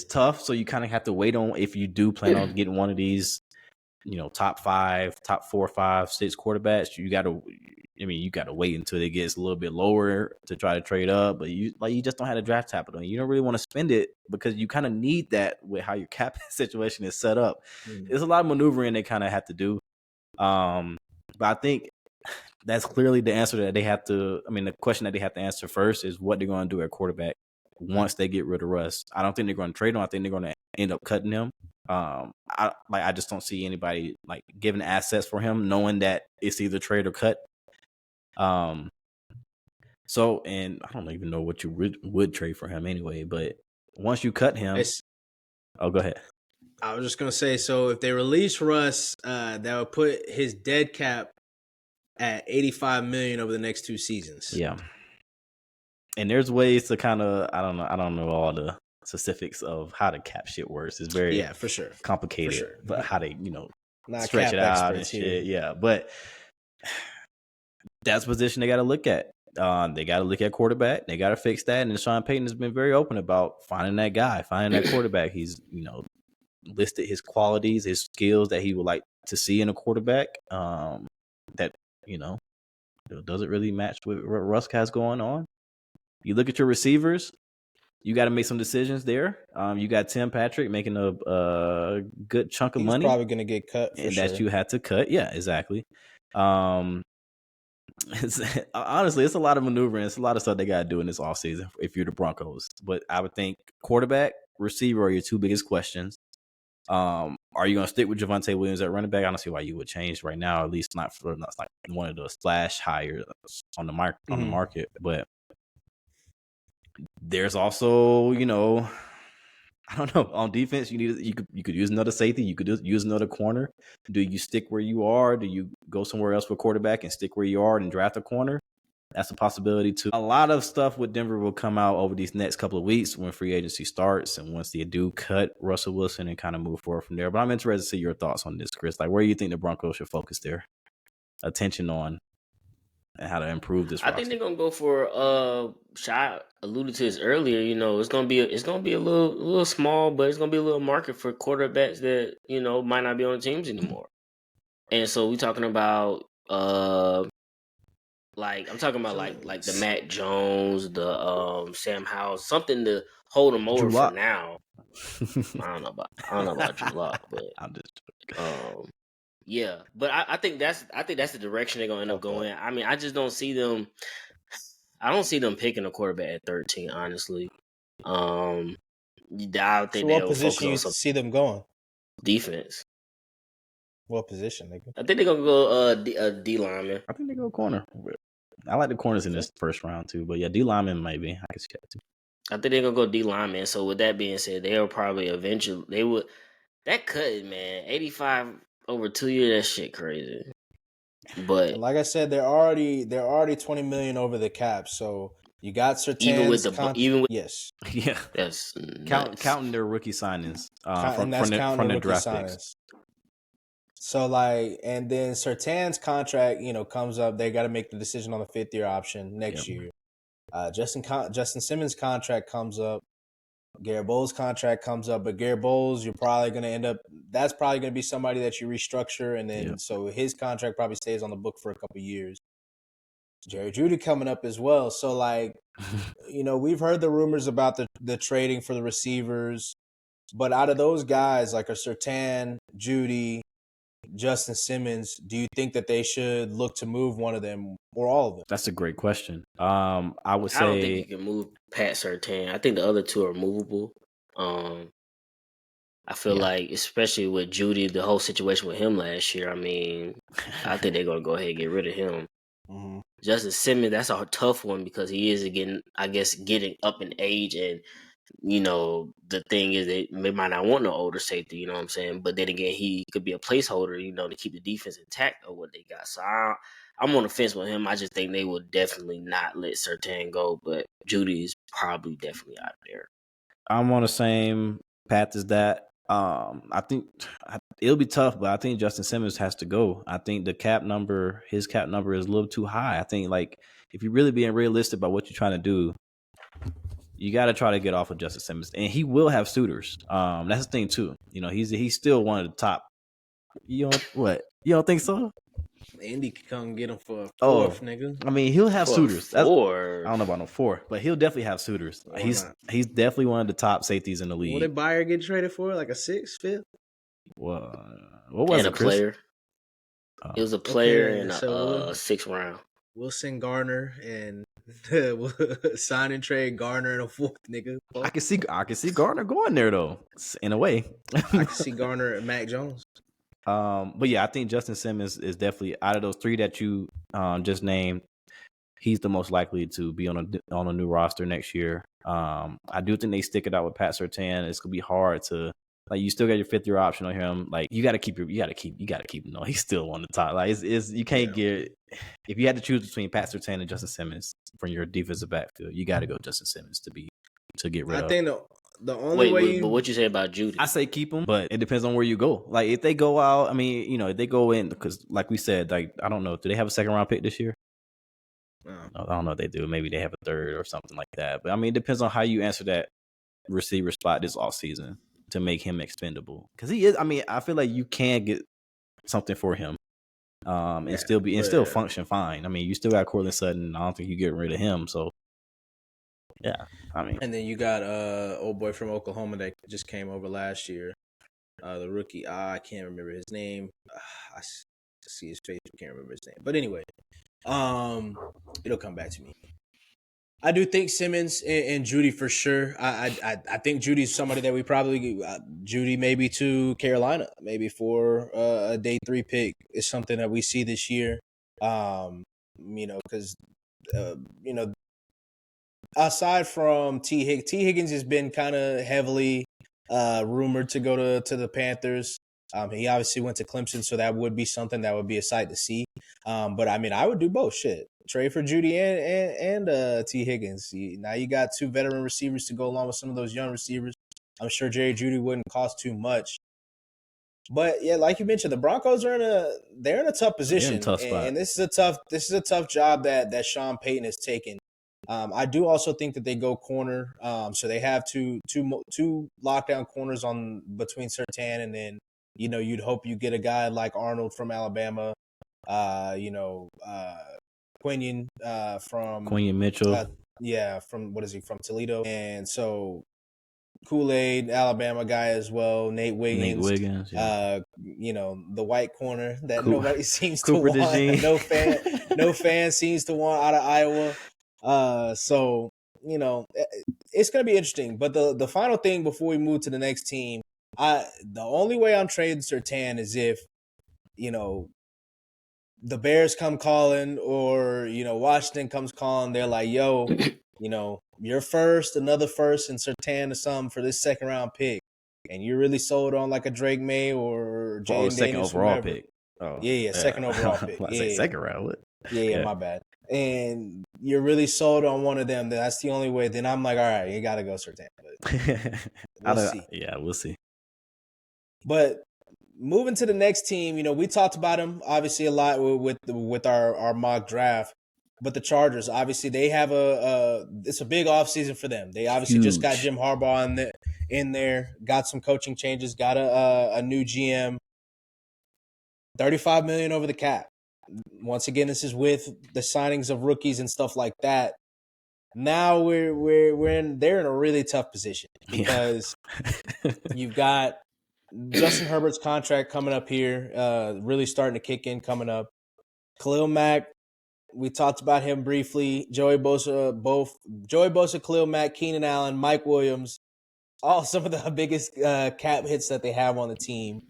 tough. So you kind of have to wait on, if you do plan on getting one of these, top 4, 5, 6 quarterbacks. You got to wait until it gets a little bit lower to try to trade up. But you just don't have the draft capital, and you don't really want to spend it because you kind of need that with how your cap situation is set up. There's a lot of maneuvering they kind of have to do. But I think that's clearly the answer that they have to. The question that they have to answer first is what they're going to do at quarterback once they get rid of Russ. I don't think they're going to trade him. I think they're going to end up cutting him. I just don't see anybody like giving assets for him, knowing that it's either trade or cut. So, and I don't even know what you would trade for him anyway. But once you cut him, go ahead. I was just gonna say, so if they release Russ, that would put his dead cap at 85 million over the next 2 seasons. Yeah. And there's ways to kind of, I don't know all the specifics of how the cap shit works. It's very for sure complicated, for sure. But how they not stretch it out and shit. Yeah, but that's a position they got to look at. They got to look at quarterback. They got to fix that. And Sean Payton has been very open about finding that guy, finding that quarterback. He's listed his qualities, his skills that he would like to see in a quarterback. That doesn't really match with what Russ has going on. You look at your receivers. you got to make some decisions there. You got Tim Patrick making a good chunk of money. He's probably going to get cut for and sure. that you had to cut. Yeah, exactly. Honestly, it's a lot of maneuvering. It's a lot of stuff they got to do in this offseason if you're the Broncos. But I would think quarterback, receiver are your two biggest questions. Are you going to stick with Javonte Williams at running back? I don't see why you would change right now, at least not like one of the splash hires on the market. But there's also, I don't know. On defense, you could use another safety. You could use another corner. Do you stick where you are? Do you go somewhere else for quarterback and stick where you are and draft a corner? That's a possibility too. A lot of stuff with Denver will come out over these next couple of weeks when free agency starts and once they do cut Russell Wilson and kind of move forward from there. But I'm interested to see your thoughts on this, Chris. Like, where do you think the Broncos should focus their attention on and how to improve this roster? I think they're gonna go for Shy alluded to this earlier. It's gonna be a little small, but it's gonna be a little market for quarterbacks that might not be on the teams anymore. And so we're talking about like the Matt Jones, the Sam Howell, something to hold them over for now. I don't know about Drew Lock, but I'm just joking. Yeah, but I think that's the direction they're gonna end up going. I mean, I just don't see them. I don't see them picking a quarterback at 13. Honestly, I think what position you see them going? Defense. What position, nigga? I think they're gonna go D lineman. I think they go corner. I like the corners in this first round too, but yeah, D lineman maybe. I can see that too. I think they're gonna go D lineman. So with that being said, they'll probably eventually that cut, man, 85 over 2 years. That shit crazy. But and like I said, they're already $20 million over the cap. So you got Surtain's yes, yeah, that's counting their rookie signings from the draft picks. So and then Surtain's contract, comes up. They got to make the decision on the 5th-year option next year. Justin Simmons' contract comes up. Garrett Bowles' contract comes up, but Garrett Bowles, you're probably going to end up. That's probably going to be somebody that you restructure, and then so his contract probably stays on the book for a couple of years. Jerry Jeudy coming up as well. So we've heard the rumors about the trading for the receivers, but out of those guys, like a Surtain, Jeudy, Justin Simmons, do you think that they should look to move one of them or all of them? That's a great question. I would say I don't think you can move Pat Surtain. I think the other two are movable. I feel like, especially with Jeudy, the whole situation with him last year. I mean, I think they're gonna go ahead and get rid of him. Mm-hmm. Justin Simmons, that's a tough one because he is getting up in age, and the thing is they might not want no older safety, you know what I'm saying? But then again, he could be a placeholder, to keep the defense intact of what they got. So I'm on the fence with him. I just think they will definitely not let Surtain go, but Jeudy is probably definitely out there. I'm on the same path as that. I think it'll be tough, but I think Justin Simmons has to go. I think his cap number is a little too high. I think if you're really being realistic about what you're trying to do, you got to try to get off of Justin Simmons, and he will have suitors. That's the thing too. He's still one of the top. You don't think so? Indy could come get him for a fourth, nigga. I mean, he'll have suitors. I don't know about no 4, but he'll definitely have suitors. He's definitely one of the top safeties in the league. What did Bayer get traded for? Like a 6th, 5th? What was it, Chris? Player. It was a player in a 6th round. Wilson Garner and sign and trade Garner in a 4th, nigga. I can see Garner going there though, in a way. I can see Garner and Mac Jones. But yeah, I think Justin Simmons is definitely out of those 3 that you just named. He's the most likely to be on a new roster next year. I do think they stick it out with Pat Surtain. It's gonna be hard to you still got your 5th-year option on him. You got to keep him. No, he's still on the top. You can't get if you had to choose between Pat Surtain and Justin Simmons from your defensive backfield, you got to go Justin Simmons to get rid of. I think the only way. But what you say about Jeudy? I say keep him, but it depends on where you go. If they go out, I mean, if they go in, because like we said, I don't know, do they have a 2nd-round pick this year? No, I don't know if they do. Maybe they have a 3rd or something like that. But I mean, it depends on how you answer that receiver spot this offseason to make him expendable. Because he is. I mean, I feel like you can get something for him, and still function fine. I mean, you still got Courtland Sutton. I don't think you get rid of him. So Yeah, I mean, And then you got old boy from Oklahoma that just came over last year. The rookie, I can't remember his name. I see his face, I can't remember his name. But anyway, it'll come back to me. I do think Simmons and Judy for sure. I think Judy's somebody that we probably Judy maybe to Carolina, maybe for a day 3 pick is something that we see this year. Because aside from T Higgins has been kind of heavily rumored to go to the Panthers. He obviously went to Clemson, so that would be something that would be a sight to see. But I mean, I would do both. Shit, trade for Judy and T Higgins. Now you got 2 veteran receivers to go along with some of those young receivers. I'm sure Jerry Judy wouldn't cost too much. But yeah, like you mentioned, the Broncos are in a tough position, tough spot. and this is a tough job that Sean Payton has taken. I do also think that they go corner. So they have two lockdown corners on between Surtain, and then you'd hope you get a guy like Arnold from Alabama. Quinion from Quinion Mitchell. From what is he from Toledo, and so Kool-Aid, Alabama guy as well. Nate Wiggins. Yeah. The white corner that nobody seems Cooper to want. DeJean. No fan seems to want out of Iowa. So it's going to be interesting. But the final thing before we move to the next team, the only way I'm trading Surtain is if the Bears come calling or Washington comes calling. They're like, yo, you're first, another first, and Surtain or something for this second round pick, and you're really sold on like a Drake May or Jaden second Daniels, overall whomever. pick. Oh, yeah, second overall pick. Second round. What? Yeah, my bad. And you're really sold on one of them. That's the only way. Then I'm like, all right, you got to go Surtain. We'll see. Yeah, we'll see. But moving to the next team, we talked about them obviously a lot with our mock draft. But the Chargers, obviously, they have it's a big offseason for them. They obviously just got Jim Harbaugh in there, got some coaching changes, got a new GM, $35 million over the cap. Once again, this is with the signings of rookies and stuff like that. Now they're in a really tough position because you've got Justin Herbert's contract coming up here, really starting to kick in coming up. Khalil Mack, we talked about him briefly. Joey Bosa, Khalil Mack, Keenan Allen, Mike Williams, all some of the biggest cap hits that they have on the team.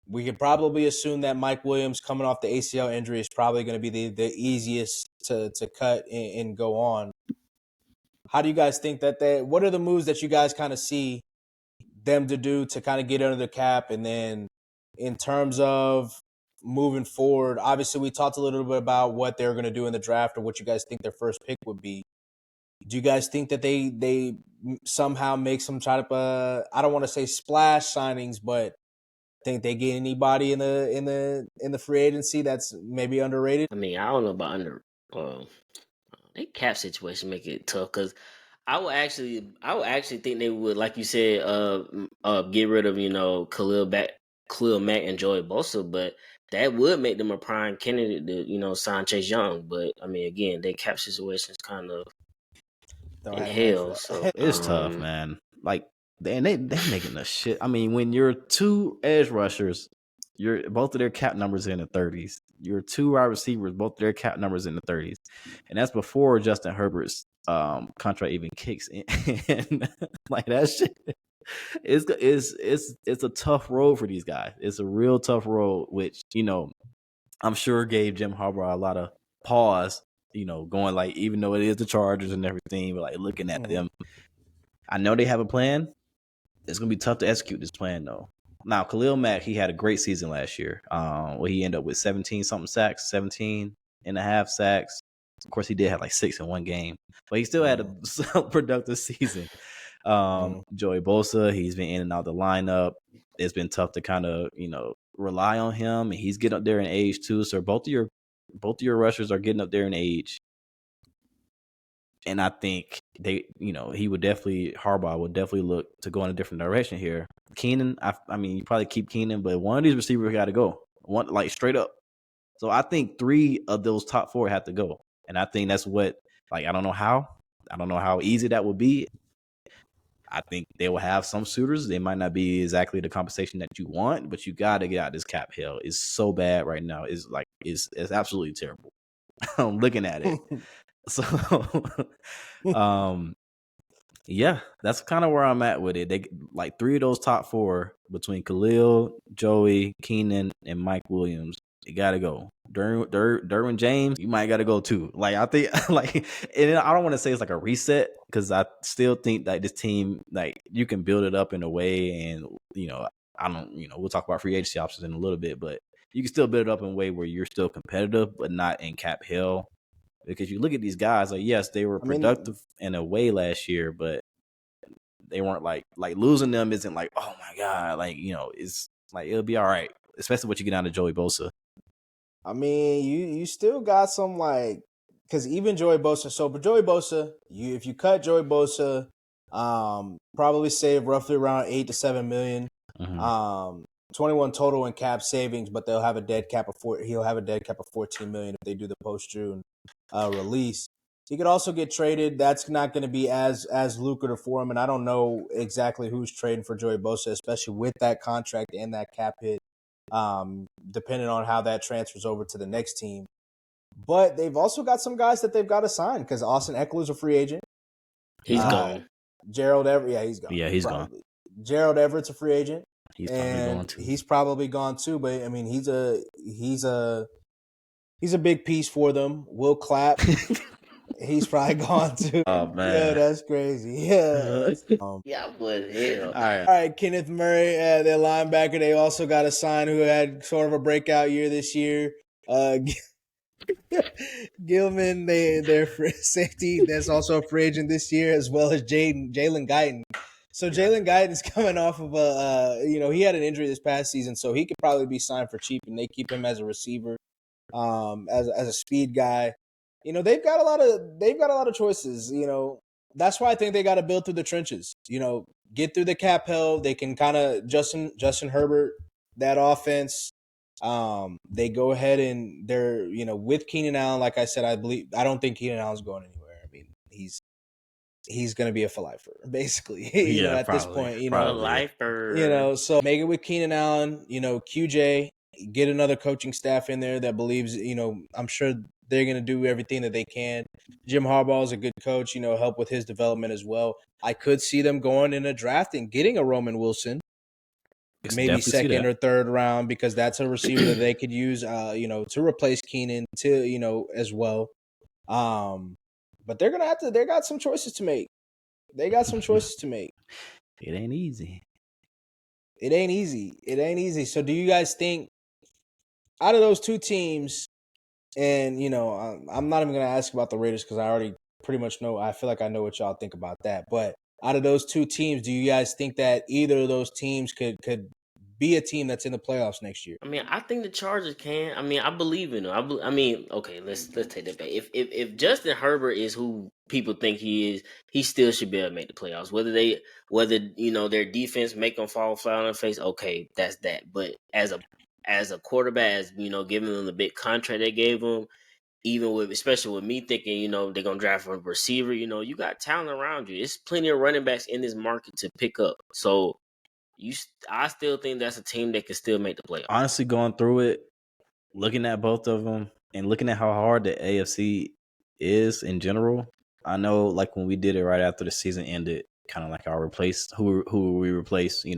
We could probably assume that Mike Williams coming off the ACL injury is probably going to be the easiest to cut and go on. How do you guys think what are the moves that you guys kind of see them to do to kind of get under the cap? And then in terms of moving forward, obviously we talked a little bit about what they're going to do in the draft or what you guys think their first pick would be. Do you guys think that they somehow make some type of I don't want to say splash signings, but think they get anybody in the free agency that's maybe underrated? I mean, I don't know about they cap situation make it tough because I would actually think they would, like you said, get rid of Khalil Mack and Joey Bosa, but that would make them a prime candidate to sign Chase Young. But I mean, again, their cap situation is kind of in hell. So it's tough, man. Like. And they're making the shit. I mean, when you're 2 edge rushers, both of their cap numbers are in the 30s. Your 2 wide receivers, both of their cap numbers in the 30s, and that's before Justin Herbert's contract even kicks in. Like that shit, it's a tough road for these guys. It's a real tough road, which I'm sure gave Jim Harbaugh a lot of pause. Going like, even though it is the Chargers and everything, but like looking at them, I know they have a plan. It's going to be tough to execute this plan, though. Now, Khalil Mack, he had a great season last year. He ended up with 17-something sacks, 17 and a half sacks. Of course, he did have like 6 in one game, but he still had a productive season. Joey Bosa, he's been in and out the lineup. It's been tough to kind of, rely on him, and he's getting up there in age too. So both of your rushers are getting up there in age. And I think Harbaugh would definitely look to go in a different direction here. Keenan, I mean, you probably keep Keenan, but one of these receivers got to go. One, like straight up. So I think 3 of those top 4 have to go. And I think that's what, like, I don't know how, I don't know how easy that would be. I think they will have some suitors. They might not be exactly the compensation that you want, but you got to get out of this cap hell. It's so bad right now. It's absolutely terrible. I'm looking at it. So, yeah, that's kind of where I'm at with it. They like 3 of those top 4 between Khalil, Joey, Keenan, and Mike Williams. You gotta go. Derwin James, you might gotta go too. Like I think, like, and I don't want to say it's like a reset because I still think that this team, like, you can build it up in a way, and we'll talk about free agency options in a little bit, but you can still build it up in a way where you're still competitive, but not in cap hell. Because you look at these guys, like, yes, they were productive in a way last year, but they weren't like losing them isn't like, oh my God, like, it's like it'll be all right, especially once you get down to Joey Bosa. I mean, you still got some, like, because even Joey Bosa. So, but Joey Bosa, if you cut Joey Bosa, probably save roughly around $8 to $7 million. 21 total in cap savings, but they'll have a dead cap of he'll have a dead cap of $14 million if they do the post June release. He could also get traded. That's not going to be as lucrative for him, and I don't know exactly who's trading for Joey Bosa, especially with that contract and that cap hit. Depending on how that transfers over to the next team. But they've also got some guys that they've got to sign because Austin Eckler's a free agent. He's gone. Gerald Everett, he's gone. Yeah, he's gone. Gerald Everett's a free agent. He's probably going too. He's probably gone too, but I mean, he's a big piece for them. Will Clapp, he's probably gone too. Oh man, yeah, that's crazy. Yeah, yeah, but hell. All right, Kenneth Murray, their linebacker. They also got a sign who had sort of a breakout year this year. Gilman, their safety, that's also a free agent this year, as well as Jalen Guyton. So Jalen Guyton's coming off of he had an injury this past season, so he could probably be signed for cheap, and they keep him as a receiver, as a speed guy. They've got a lot of choices. That's why I think they got to build through the trenches. Get through the cap hell. They can kind of Justin Herbert that offense. They go ahead and they're with Keenan Allen. Like I said, I don't think Keenan Allen's going anywhere. I mean, he's going to be a for lifer, basically. At this point, lifer. So make it with Keenan Allen. QJ, get another coaching staff in there that believes. I'm sure they're going to do everything that they can. Jim Harbaugh is a good coach. Help with his development as well. I could see them going in a draft and getting a Roman Wilson. Maybe second or third round, because that's a receiver that they could use, to replace Keenan as well. But they got some choices to make. They got some choices to make. It ain't easy. So do you guys think out of those two teams, and I'm not even going to ask about the Raiders because I already pretty much know, I feel like I know what y'all think about that. But out of those two teams, do you guys think that either of those teams could be a team that's in the playoffs next year? I mean, I think the Chargers can. I mean, I believe in them. Okay, let's take that back. If Justin Herbert is who people think he is, he still should be able to make the playoffs. Whether their defense make them fall flat on their face, okay, that's that. But as a quarterback, giving them the big contract they gave them, especially with me thinking, they're gonna draft a receiver. You got talent around you. There's plenty of running backs in this market to pick up. So I still think that's a team that can still make the playoffs. Honestly, going through it, looking at both of them, and looking at how hard the AFC is in general, I know, like, when we did it right after the season ended, kind of like our replaced who we replaced, in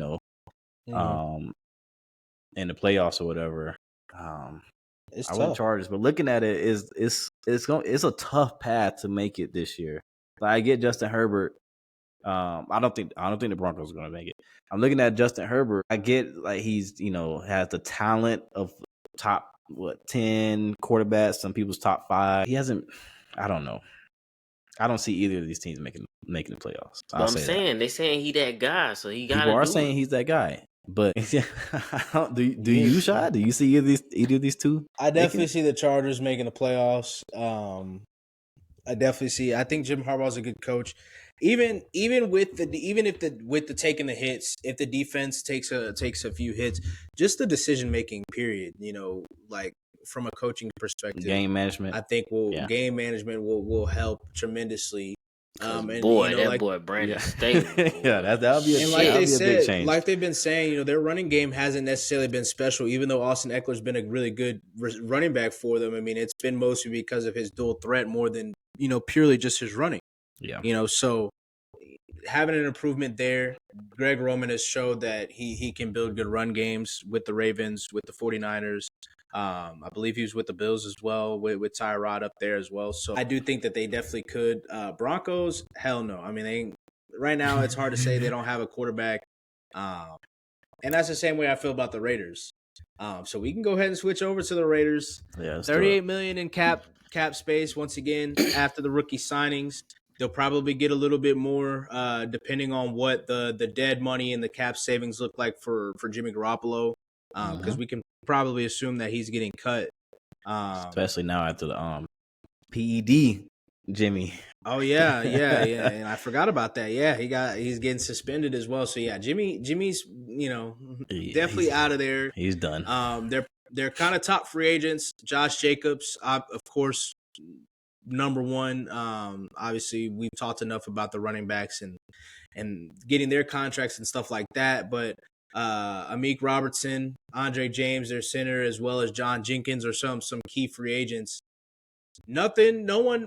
the playoffs or whatever. It's I tough. went Chargers, but looking at it, it's a tough path to make it this year. Like, I get Justin Herbert. I don't think the Broncos are going to make it. I'm looking at Justin Herbert. I get, like, he's has the talent of top 10 quarterbacks, some people's top 5. He hasn't. I don't know. I don't see either of these teams making the playoffs. But I'm saying they saying he that guy, so he got. People are saying he's that guy. But do you, Shad? Do you see either of these two? I definitely see the Chargers making the playoffs. I definitely see. I think Jim Harbaugh's a good coach. Even with the taking the hits, if the defense takes a few hits, just the decision making period. Like, from a coaching perspective, game management. I think game management will help tremendously. And boy, that boy Brandon Staley. Yeah, that would be a, and like they said, big change. like they've been saying, their running game hasn't necessarily been special, even though Austin Eckler's been a really good running back for them. I mean, it's been mostly because of his dual threat more than, purely just his running. Yeah. So having an improvement there, Greg Roman has showed that he can build good run games with the Ravens, with the 49ers. I believe he was with the Bills as well, with Tyrod up there as well. So I do think that they definitely could. Broncos, hell no. I mean, right now it's hard to say they don't have a quarterback. And that's the same way I feel about the Raiders. So we can go ahead and switch over to the Raiders. Yeah, $38 million in cap space once again after the rookie signings. They'll probably get a little bit more depending on what the dead money and the cap savings look like for Jimmy Garoppolo. Because we can probably assume that he's getting cut. Especially now after the PED Jimmy. Oh yeah. And I forgot about that. Yeah, he's getting suspended as well. So yeah, Jimmy's definitely out of there. He's done. They're kind of top free agents. Josh Jacobs, of course, number one. Obviously we've talked enough about the running backs and getting their contracts and stuff like that, but Amik Robertson, Andre James, their center, as well as John Jenkins are some key free agents. No one,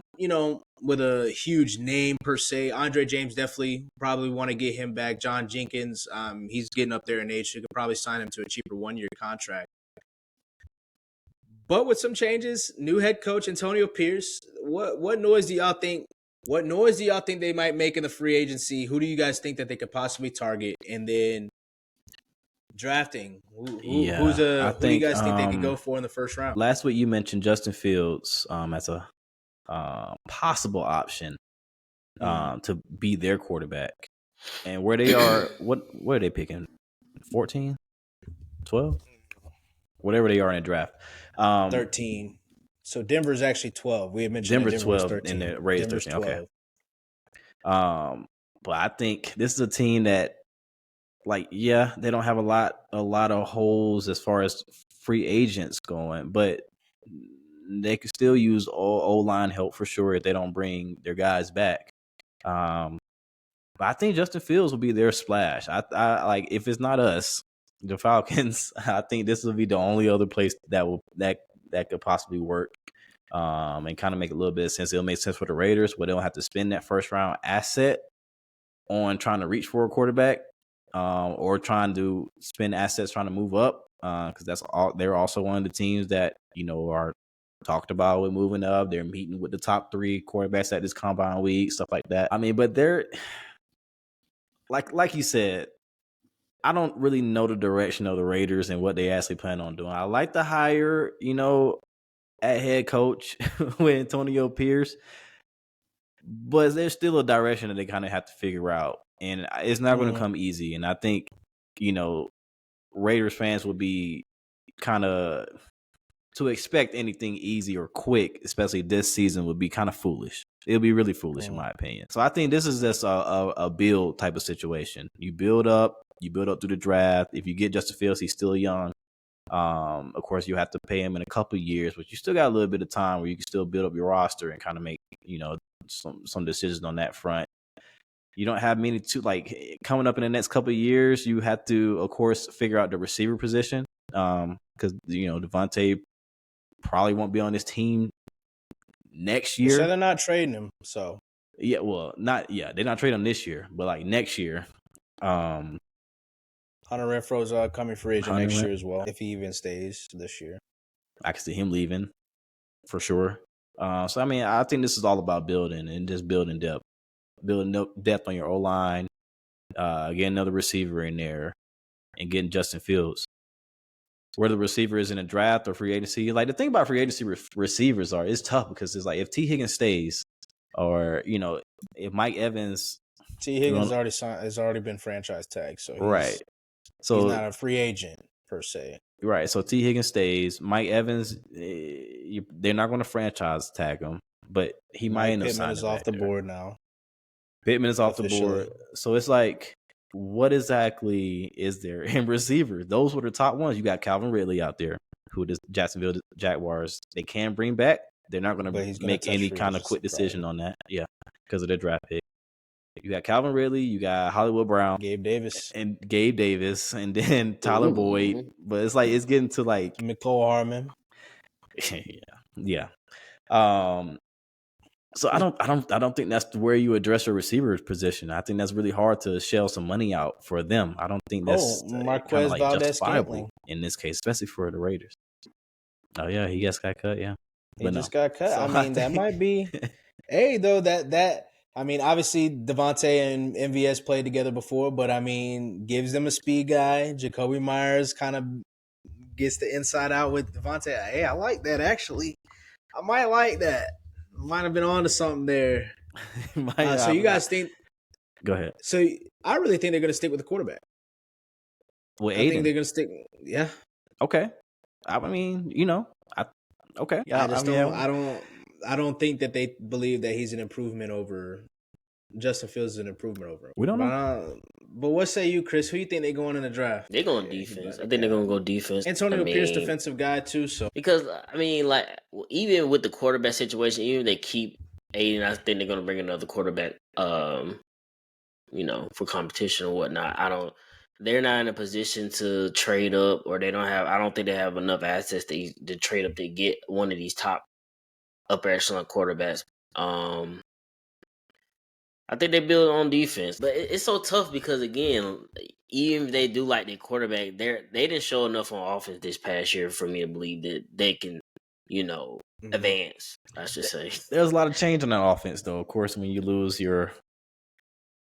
with a huge name per se. Andre James definitely probably want to get him back. John Jenkins, he's getting up there in age. So you could probably sign him to a cheaper 1-year contract. But with some changes, new head coach Antonio Pierce, what noise do y'all think? What noise do y'all think they might make in the free agency? Who do you guys think that they could possibly target? And then drafting, who do you guys think they could go for in the first round? Last week you mentioned Justin Fields as a possible option to be their quarterback. And where they are, what are they picking? 14? 12? Whatever they are in the draft. 13. So Denver's actually 12. We had mentioned Denver's 12 13. and the Raiders 13. 12. Okay. But I think this is a team that, they don't have a lot of holes as far as free agents going, but they could still use O-line help for sure if they don't bring their guys back. But I think Justin Fields will be their splash. I if it's not us, the Falcons, I think this will be the only other place that could possibly work. And kind of make a little bit of sense. It'll make sense for the Raiders, where they don't have to spend that first round asset on trying to reach for a quarterback. Or trying to spend assets trying to move up, because that's all. They're also one of the teams that are talked about with moving up. They're meeting with the top 3 quarterbacks at this combine week, stuff like that. I mean, but they're like you said, I don't really know the direction of the Raiders and what they actually plan on doing. I like the hire, at head coach with Antonio Pierce, but there's still a direction that they kind of have to figure out. And it's not going to come easy. And I think, Raiders fans will be kind of, to expect anything easy or quick, especially this season, would be kind of foolish. It'll be really foolish in my opinion. So I think this is just a build type of situation. You build up through the draft. If you get Justin Fields, he's still young. Of course, you have to pay him in a couple of years, but you still got a little bit of time where you can still build up your roster and kind of make, some decisions on that front. You don't have many coming up in the next couple of years. You have to, of course, figure out the receiver position because Devontae probably won't be on this team next year. So they're not trading him. So they're not trading him this year, but next year. Hunter Renfro's coming free agent next year as well, if he even stays this year. I can see him leaving for sure. So I mean, I think this is all about building and just building depth. Building depth on your O-line, getting another receiver in there, and getting Justin Fields. Where the receiver is in a draft or free agency, the thing about free agency receivers it's tough because it's if T. Higgins stays, or if Mike Evans, T. Higgins has already been franchise tagged, so he's not a free agent per se. Right, so T. Higgins stays. Mike Evans, they're not going to franchise tag him, but he might end up signing. Pittman is off the board now. Pittman is off the board. So it's what exactly is there in receiver? Those were the top ones. You got Calvin Ridley out there, who the Jacksonville Jaguars, they can bring back. They're not going to make any kind of quick decision on that. Yeah. because of their draft pick. You got Calvin Ridley, you got Hollywood Brown, Gabe Davis, and then Tyler Boyd. But it's like it's getting to like Nicole Harmon. yeah. So I don't think that's where you address your receiver's position. I think that's really hard to shell some money out for them. I don't think that's Marquez like Valdez justifiable Scantling in this case, especially for the Raiders. Oh yeah, he just got cut. Yeah, he just got cut. So I mean, that might be. Hey, though that I mean, obviously Devontae and MVS played together before, but I mean, gives them a speed guy. Jacoby Myers kind of gets the inside out with Devontae. Hey, I like that actually. I might like that. Might have been on to something there. So you guys think? Go ahead. So I really think they're going to stick with the quarterback. Well, I think they're going to stick. Yeah. Okay. I mean, okay. Yeah. I don't think that they believe that he's an improvement over Justin Fields. Is an improvement over him. We don't know. But what say you, Chris? Who you think they're going in the draft? They're going defense. I think they're going to go defense. Antonio Pierce, defensive guy too. So because I mean, like even with the quarterback situation, even if they keep Aiden, I think they're going to bring another quarterback. For competition or whatnot. They're not in a position to trade up, or they don't have. I don't think they have enough assets to trade up to get one of these top upper echelon quarterbacks. I think they build on defense, but it's so tough because again, even if they do like their quarterback, they didn't show enough on offense this past year for me to believe that they can, advance. I should say there's a lot of change on that offense, though. Of course, when you lose your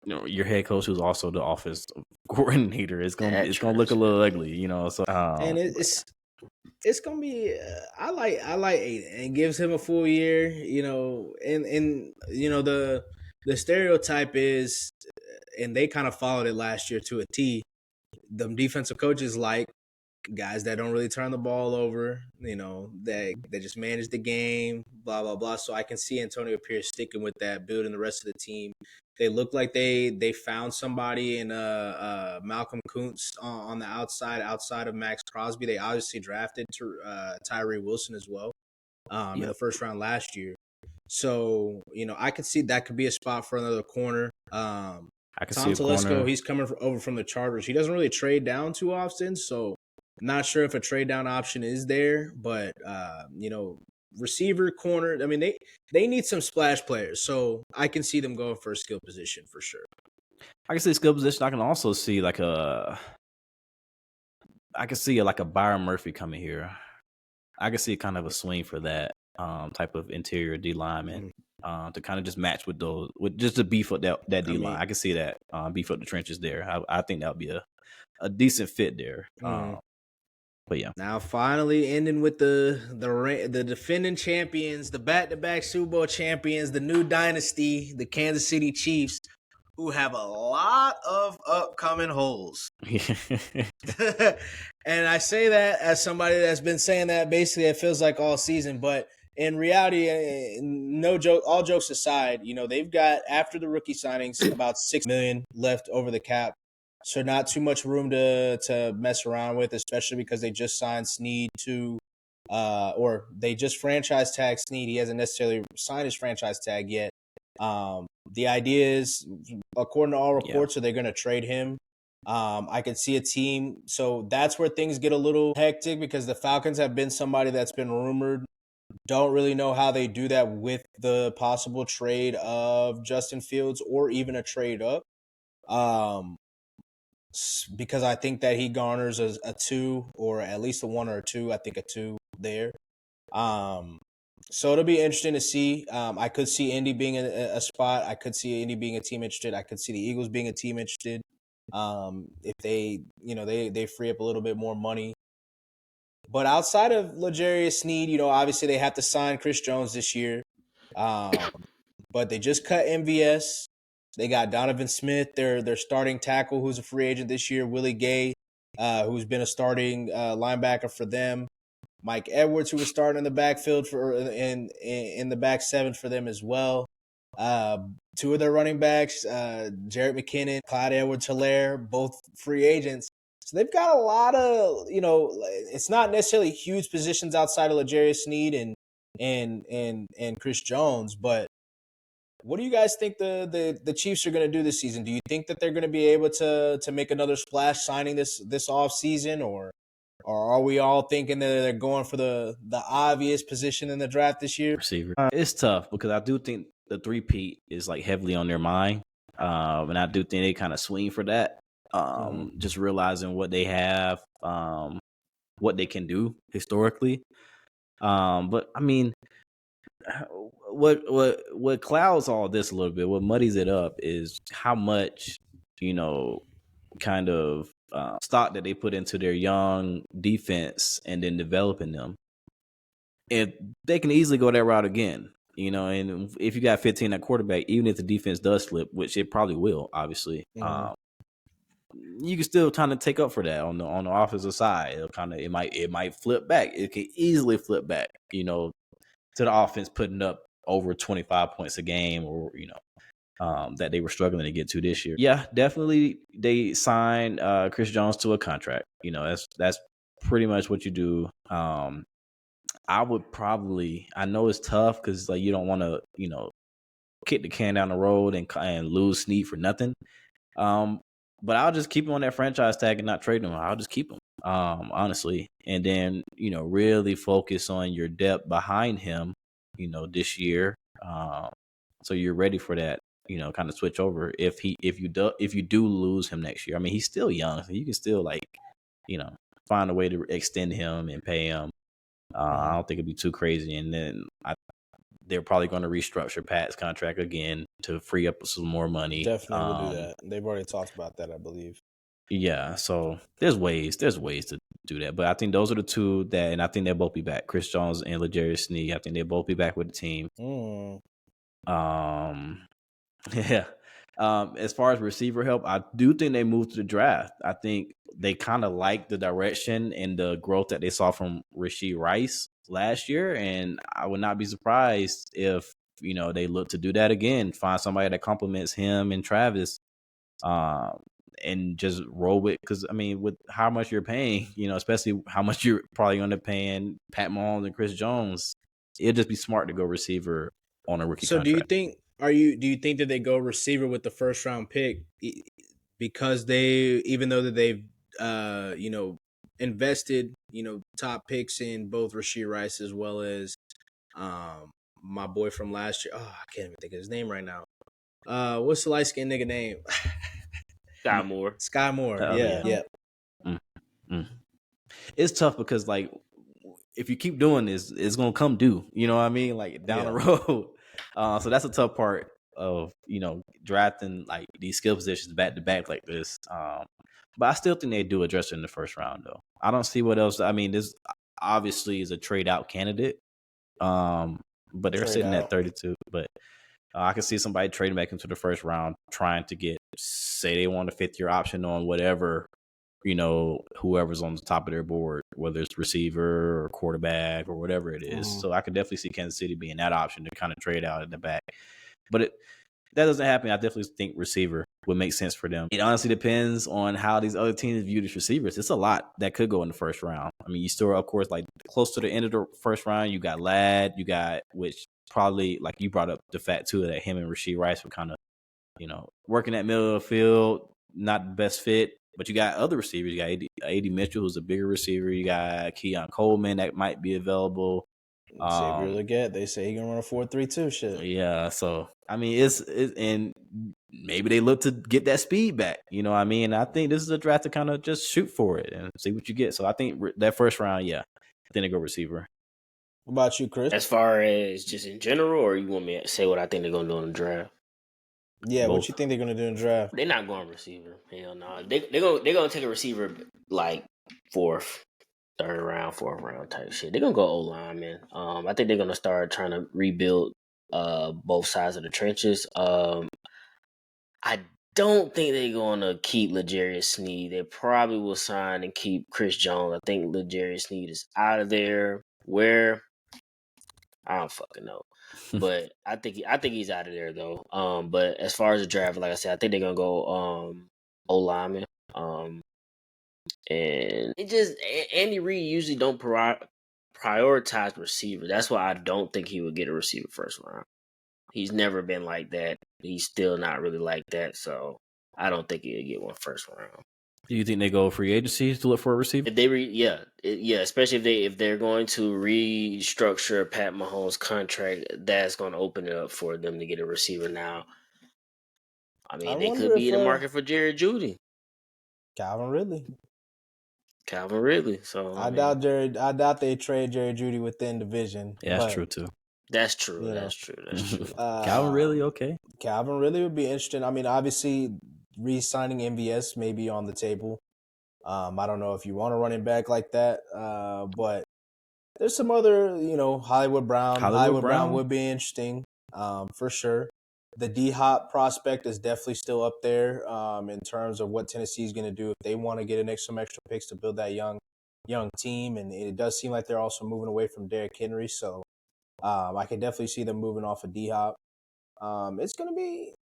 head coach, who's also the offense coordinator, it's gonna look a little ugly, So and it's gonna be. I like Aiden, and gives him a full year, and the stereotype is, and they kind of followed it last year to a T. The defensive coaches like guys that don't really turn the ball over, they just manage the game, blah, blah, blah. So I can see Antonio Pierce sticking with that, building the rest of the team. They look like they found somebody in Malcolm Kuntz on the outside of Max Crosby. They obviously drafted Tyree Wilson as well in the first round last year. So, I could see that could be a spot for another corner. I could Tom see Telesco, he's coming over from the Chargers. He doesn't really trade down too often, so I'm not sure if a trade down option is there. But receiver, corner. I mean, they need some splash players, so I can see them going for a skill position for sure. I can see a skill position. I can also see like a Byron Murphy coming here. I can see kind of a swing for that type of interior D lineman to kind of just match with those, just to beef up that D line. I can see that beef up the trenches there. I think that would be a decent fit there. But yeah. Now finally ending with the defending champions, the back-to-back Super Bowl champions, the new dynasty, the Kansas City Chiefs, who have a lot of upcoming holes. And I say that as somebody that's been saying that basically it feels like all season, but in reality, no joke, all jokes aside, they've got, after the rookie signings, about $6 million left over the cap. So not too much room to mess around with, especially because they just signed Snead or they just franchise tag Snead. He hasn't necessarily signed his franchise tag yet. The idea is, according to all reports, so they're going to trade him. I could see a team. So that's where things get a little hectic because the Falcons have been somebody that's been rumored. Don't really know how they do that with the possible trade of Justin Fields or even a trade up. Because I think that he garners a 2 or at least a 1 or a 2. I think a 2 there. So it'll be interesting to see. I could see Indy being a spot. I could see Indy being a team interested. I could see the Eagles being a team interested. If they, they free up a little bit more money. But outside of L'Jarius Sneed, obviously they have to sign Chris Jones this year. But they just cut MVS. They got Donovan Smith, their starting tackle, who's a free agent this year. Willie Gay, who's been a starting linebacker for them. Mike Edwards, who was starting in the backfield in the back seven for them as well. 2 of their running backs, Jarrett McKinnon, Clyde Edwards-Helaire, both free agents. So they've got a lot of, it's not necessarily huge positions outside of L'Jarius Sneed and Chris Jones, but What do you guys think the Chiefs are going to do this season? Do you think that they're going to be able to make another splash signing this off season, or are we all thinking that they're going for the obvious position in the draft this year? Receiver. It's tough because I do think the three-peat is like heavily on their mind. And I do think they kind of swing for that. Just realizing what they have, what they can do historically. But I mean, what clouds all this a little bit, what muddies it up is how much, kind of stock that they put into their young defense and then developing them. If they can easily go that route again, and if you got 15 at quarterback, even if the defense does slip, which it probably will, obviously, you can still kind of take up for that on the offensive side. It might flip back. It can easily flip back, to the offense putting up over 25 points a game, or that they were struggling to get to this year. Yeah, definitely they signed Chris Jones to a contract. That's pretty much what you do. I would probably, I know it's tough because like you don't want to, kick the can down the road and lose Snead for nothing. But I'll just keep him on that franchise tag and not trade him. I'll just keep him, honestly. And then, really focus on your depth behind him, this year. So you're ready for that, kind of switch over if you do lose him next year. I mean, he's still young, so you can still find a way to extend him and pay him. I don't think it'd be too crazy. And then they're probably going to restructure Pat's contract again to free up some more money. Definitely will do that. They've already talked about that, I believe. Yeah, so there's ways to do that. But I think those are the two that, and I think they'll both be back. Chris Jones and L'Jarius Sneed. I think they'll both be back with the team. Yeah. As far as receiver help, I do think they moved to the draft. I think they kind of like the direction and the growth that they saw from Rashee Rice last year, and I would not be surprised if they look to do that again. Find somebody that complements him and Travis, and just roll with. Because I mean, with how much you're paying, especially how much you're probably going to paying Pat Mahomes and Chris Jones, it'd just be smart to go receiver on a rookie contract. So do you think that they go receiver with the first round pick because even though that they've invested top picks in both Rashee Rice as well as my boy from last year. Oh, I can't even think of his name right now. What's the light skinned nigga name? Sky Moore. Sky Moore. Yeah. It's tough because if you keep doing this, it's gonna come due. You know what I mean? Like down the road. So that's a tough part of drafting these skill positions back to back like this. But I still think they do address it in the first round though. I don't see what else. I mean, this obviously is a trade out candidate. But they're sitting at 32. But I can see somebody trading back into the first round, trying to get, say they want a 5th-year option on whatever, whoever's on the top of their board, whether it's receiver or quarterback or whatever it is. So I could definitely see Kansas City being that option to kind of trade out in the back. But that doesn't happen. I definitely think receiver would make sense for them. It honestly depends on how these other teams view these receivers. It's a lot that could go in the first round. I mean, you still, of course, close to the end of the first round, you got Ladd, which probably, you brought up the fact too that him and Rashee Rice were kind of, working that middle of the field, not the best fit. But you got other receivers. You got A.D. Mitchell, who's a bigger receiver. You got Keon Coleman that might be available. Xavier Legette, they say he can run a 4.32 shit. Yeah, so I mean, it's and maybe they look to get that speed back. You know what I mean? I think this is a draft to kind of just shoot for it and see what you get. So I think that first round, yeah, then they go receiver. What about you, Chris? As far as just in general, or you want me to say what I think they're gonna do in the draft? Yeah, both. What you think they're gonna do in the draft? They're not going receiver. Hell no. They're gonna take a receiver 4th, 3rd round, 4th round type shit. They're gonna go O-line, man. I think they're gonna start trying to rebuild both sides of the trenches. I don't think they're gonna keep L'Jarius Sneed. They probably will sign and keep Chris Jones. I think L'Jarius Sneed is out of there. Where? I don't fucking know. But I think he's out of there though. But as far as the draft, like I said, I think they're gonna go O-lineman. And it just Andy Reid usually don't prioritize receiver. That's why I don't think he would get a receiver first round. He's never been like that. He's still not really like that. So I don't think he'll get one first round. Do you think they go free agency to look for a receiver? If they especially if they're going to restructure Pat Mahomes' contract, that's going to open it up for them to get a receiver now. I mean, they could be in the market for Jerry Jeudy. Calvin Ridley. So I doubt they trade Jerry Jeudy within division. Yeah, that's true too. That's true. That's true. Calvin Ridley, okay. Calvin Ridley would be interesting. I mean, obviously, re-signing MVS may be on the table. I don't know if you want a running back like that, but there's some other, Hollywood Brown. Hollywood Brown would be interesting, for sure. The D-Hop prospect is definitely still up there in terms of what Tennessee is going to do if they want to get some extra picks to build that young team. And it does seem like they're also moving away from Derrick Henry, so I can definitely see them moving off of D-Hop. It's gonna be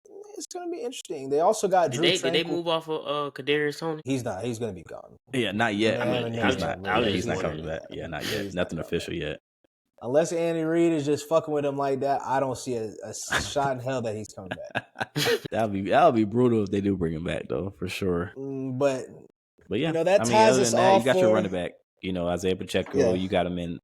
interesting. They also got Drew Tranquill. Did they move off of Kadarius Toney? He's not. He's gonna be gone. Yeah, not yet. He's not. He's not coming back. Yeah, not yet. Nothing official yet. Unless Andy Reid is just fucking with him like that, I don't see a shot in hell that he's coming back. That'll be brutal if they do bring him back, though, for sure. But yeah, that ties us off. You got your running back. Isaiah Pacheco. Yeah. You got him in.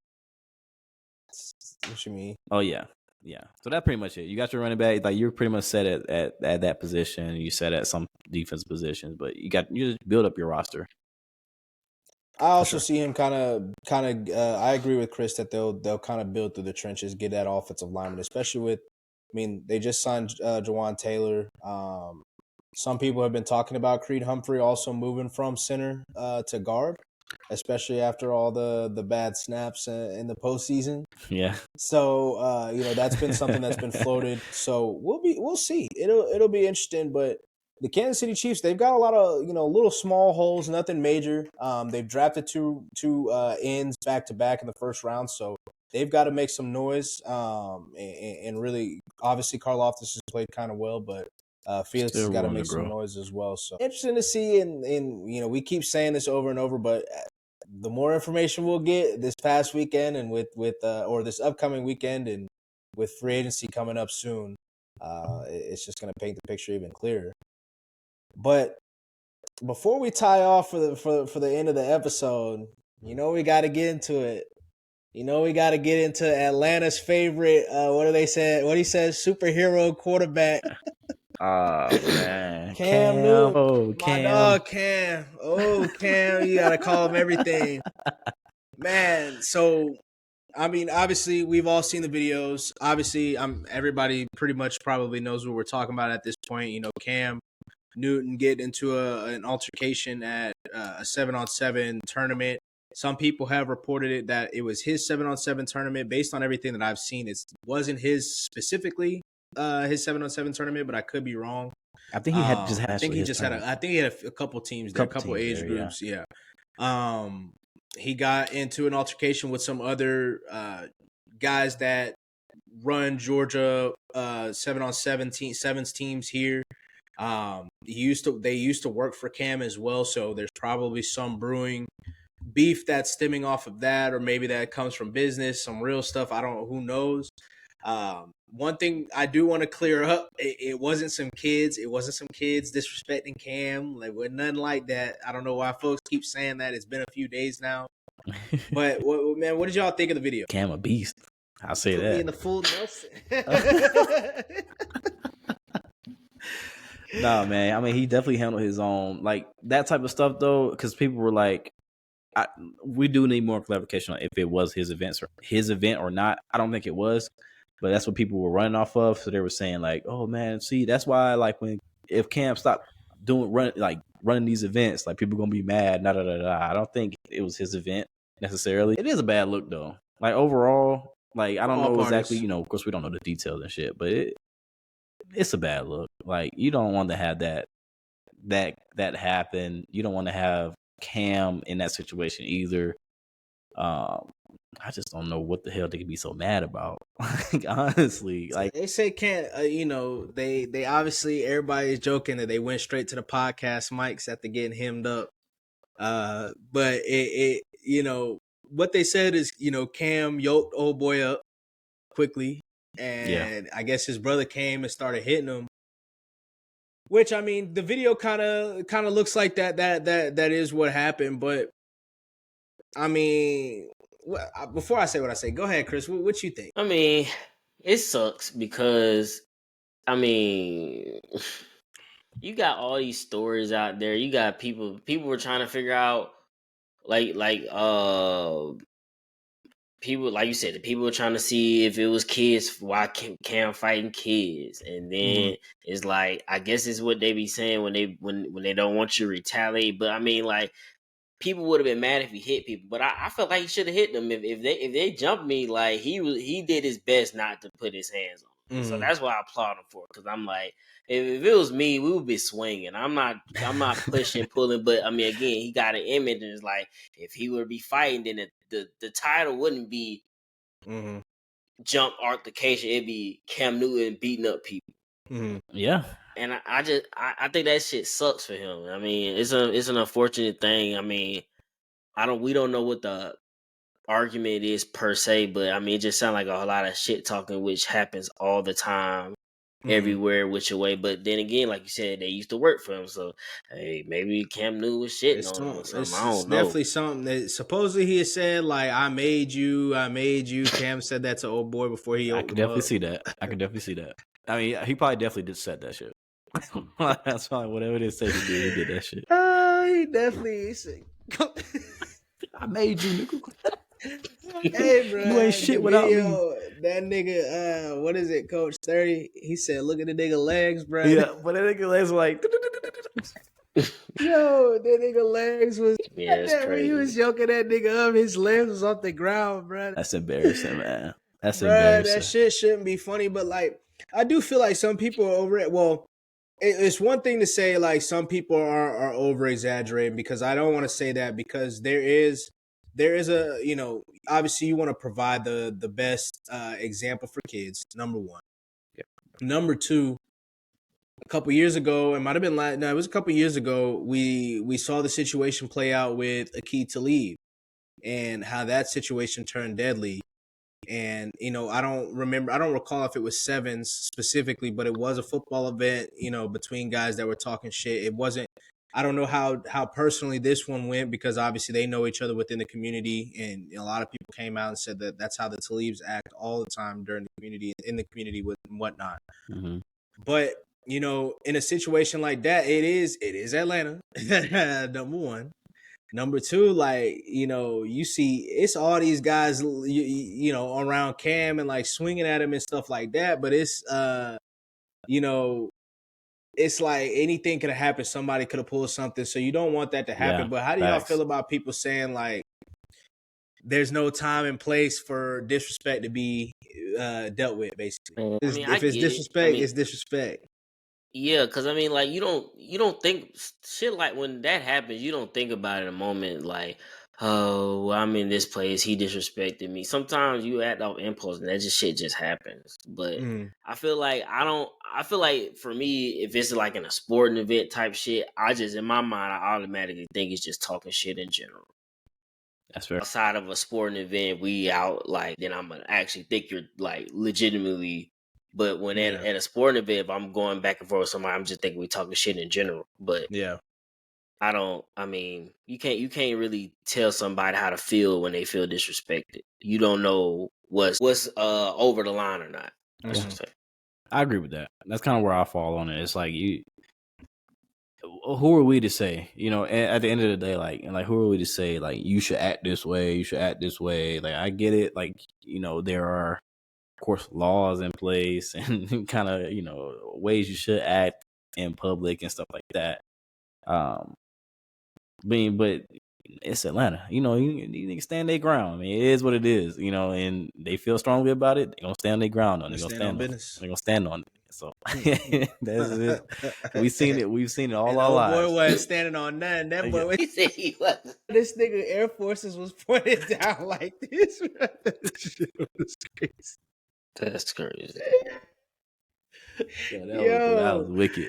What you mean? Oh yeah. Yeah, so that's pretty much it. You got your running back, like you're pretty much set at that position. You set at some defense positions, but you just build up your roster. I also see him kind of. I agree with Chris that they'll kind of build through the trenches, get that offensive lineman, especially with. I mean, they just signed Jawan Taylor. Some people have been talking about Creed Humphrey also moving from center to guard, especially after all the bad snaps in the postseason. Yeah. So that's been something that's been floated. So we'll see. It'll be interesting. But the Kansas City Chiefs, they've got a lot of little small holes, nothing major. They've drafted two ends back to back in the first round, so they've got to make some noise. And really, obviously, Karlaftis has played kind of well, but Felix has got to make some noise as well. So interesting to see. And we keep saying this over and over, but the more information we'll get this past weekend and with or this upcoming weekend and with free agency coming up soon, it's just going to paint the picture even clearer. But before we tie off for the end of the episode, we got to get into it. We got to get into Atlanta's favorite. What he says, superhero quarterback. Oh man, Cam Newton. Oh, Cam. My dog Cam. Oh, Cam, you gotta call him everything, man. So, I mean, obviously, we've all seen the videos. Obviously, everybody pretty much probably knows what we're talking about at this point. Cam Newton getting into an altercation at a 7-on-7 tournament. Some people have reported it that it was his 7-on-7 tournament. Based on everything that I've seen, it wasn't his specifically. His 7-on-7 tournament, but I could be wrong. I think he had just had. I think he had a couple teams there, a couple age groups. Yeah. He got into an altercation with some other guys that run Georgia 7-on-7 sevens teams here. They used to work for Cam as well, so there's probably some brewing beef that's stemming off of that, or maybe that comes from business, some real stuff. I don't know. Who knows? One thing I do want to clear up, it wasn't some kids. It wasn't some kids disrespecting Cam. Like, with nothing like that. I don't know why folks keep saying that. It's been a few days now. But, man, what did y'all think of the video? Cam a beast. I'll say that. Being the full Nelson. Nah, man. I mean, he definitely handled his own. Like, that type of stuff, though, because people were like, we do need more clarification on if it was his event or not. I don't think it was. But that's what people were running off of. So they were saying like, "Oh man, see, that's why like if Cam stopped running these events, like people gonna be mad." I don't think it was his event necessarily. It is a bad look though. Like overall, like I don't know exactly. Of course, we don't know the details and shit, but it's a bad look. Like you don't want to have that happen. You don't want to have Cam in that situation either. I just don't know what the hell they could be so mad about. Like, honestly, like they say can't, they obviously everybody's joking that they went straight to the podcast mics after getting hemmed up. But it what they said is, Cam yoked old boy up quickly. and I guess his brother came and started hitting him. Which, I mean, the video kind of looks like that is what happened. But I mean, before I say what I say, go ahead, Chris. What you think? I mean, it sucks because, I mean, you got all these stories out there. You got people were trying to figure out, people, like you said, the people were trying to see if it was kids, why Cam fighting kids, and then it's like, I guess it's what they be saying when they don't want you to retaliate. But I mean, like, people would have been mad if he hit people, but I felt like he should have hit them. If they jumped me, like, he did his best not to put his hands on them. So that's why I applaud him for it, because I'm like, if it was me, we would be swinging. I'm not pushing, pulling, but I mean, again, he got an image, and it's like, if he would be fighting, then the title wouldn't be jump altercation. It'd be Cam Newton beating up people. Yeah. And I think that shit sucks for him. I mean, it's an unfortunate thing. I mean, we don't know what the argument is per se, but I mean, it just sounds like a lot of shit talking, which happens all the time, everywhere, which way. But then again, like you said, they used to work for him, so hey, maybe Cam Newton was shitting on him or something. I don't know. Definitely something that supposedly he had said, like, I made you. Cam said that to old boy before he. I can definitely see that. I mean, he probably definitely did said that shit. That's fine. Whatever it is, say he did that shit. He definitely said, I made you, nigga. Hey, bro, you ain't shit without me. That nigga, what is it, Coach 30? He said, "Look at the nigga legs, bro." Yeah, but that nigga legs like. Yo, that nigga legs was. Yeah, it's crazy. When he was yoking that nigga up, his legs was off the ground, bro. That's embarrassing, man. That's embarrassing. That shit shouldn't be funny, but like, I do feel like some people are over it. Well, it's one thing to say like some people are over exaggerating, because I don't want to say that, because there is a, you know, obviously you want to provide the best example for kids, number one. Yep. Number two, a couple years ago, it might have been it was a couple years ago, we saw the situation play out with Aqib Talib and how that situation turned deadly. And, you know, I don't recall if it was sevens specifically, but it was a football event, you know, between guys that were talking shit. It wasn't, I don't know how personally this one went, because obviously they know each other within the community. And a lot of people came out and said that that's how the Talibs act all the time during the community, in the community with and whatnot. But, you know, in a situation like that, it is Atlanta, number one. Number two, like, you know, you see it's all these guys, you know, around Cam and like swinging at him and stuff like that. But it's, you know, it's like anything could have happened. Somebody could have pulled something. So you don't want that to happen. Yeah, but how do y'all feel about people saying like there's no time and place for disrespect to be dealt with, basically? I mean, if it's disrespect, it's disrespect. Yeah, because I mean, like, you don't think shit like when that happens, you don't think about it in a moment like, oh, well, I'm in this place, he disrespected me. Sometimes you act off impulse and that shit just happens. But I feel like for me, if it's like in a sporting event type shit, I just, in my mind, I automatically think it's just talking shit in general. That's fair. Outside of a sporting event, we out, like, then I'm gonna actually think you're like legitimately. But when at a sporting event, if I'm going back and forth with somebody, I'm just thinking we talking shit in general. But I mean, you can't really tell somebody how to feel when they feel disrespected. You don't know what's over the line or not. I agree with that. That's kind of where I fall on it. It's like, who are we to say, you know, at the end of the day, like, who are we to say, like, you should act this way, you should act this way? Like, I get it. Like, you know, there are, of course, laws in place and kind of, you know, ways you should act in public and stuff like that. But it's Atlanta, you know, you niggas stand their ground. I mean, it is what it is, you know, and they feel strongly about it. They're gonna stand their ground on it. They're gonna stand on business. They're gonna stand on it. So that's it. We've seen it all our lives. Boy wasn't standing on nothing. That boy he said he was. This nigga Air Forces was pointed down like this. Shit was crazy. That's crazy. That was wicked.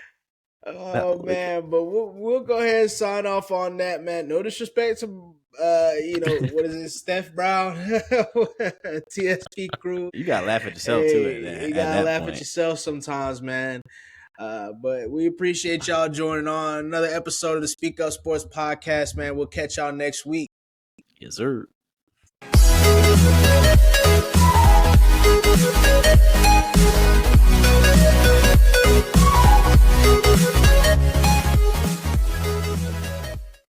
Oh man, but we'll go ahead and sign off on that, man. No disrespect to what is it, Steph Brown, TSP crew. You gotta laugh at yourself too. You gotta laugh at yourself sometimes, man. But we appreciate y'all joining on another episode of the Speak Up Sports Podcast, man. We'll catch y'all next week. Yes, sir. We'll be right back.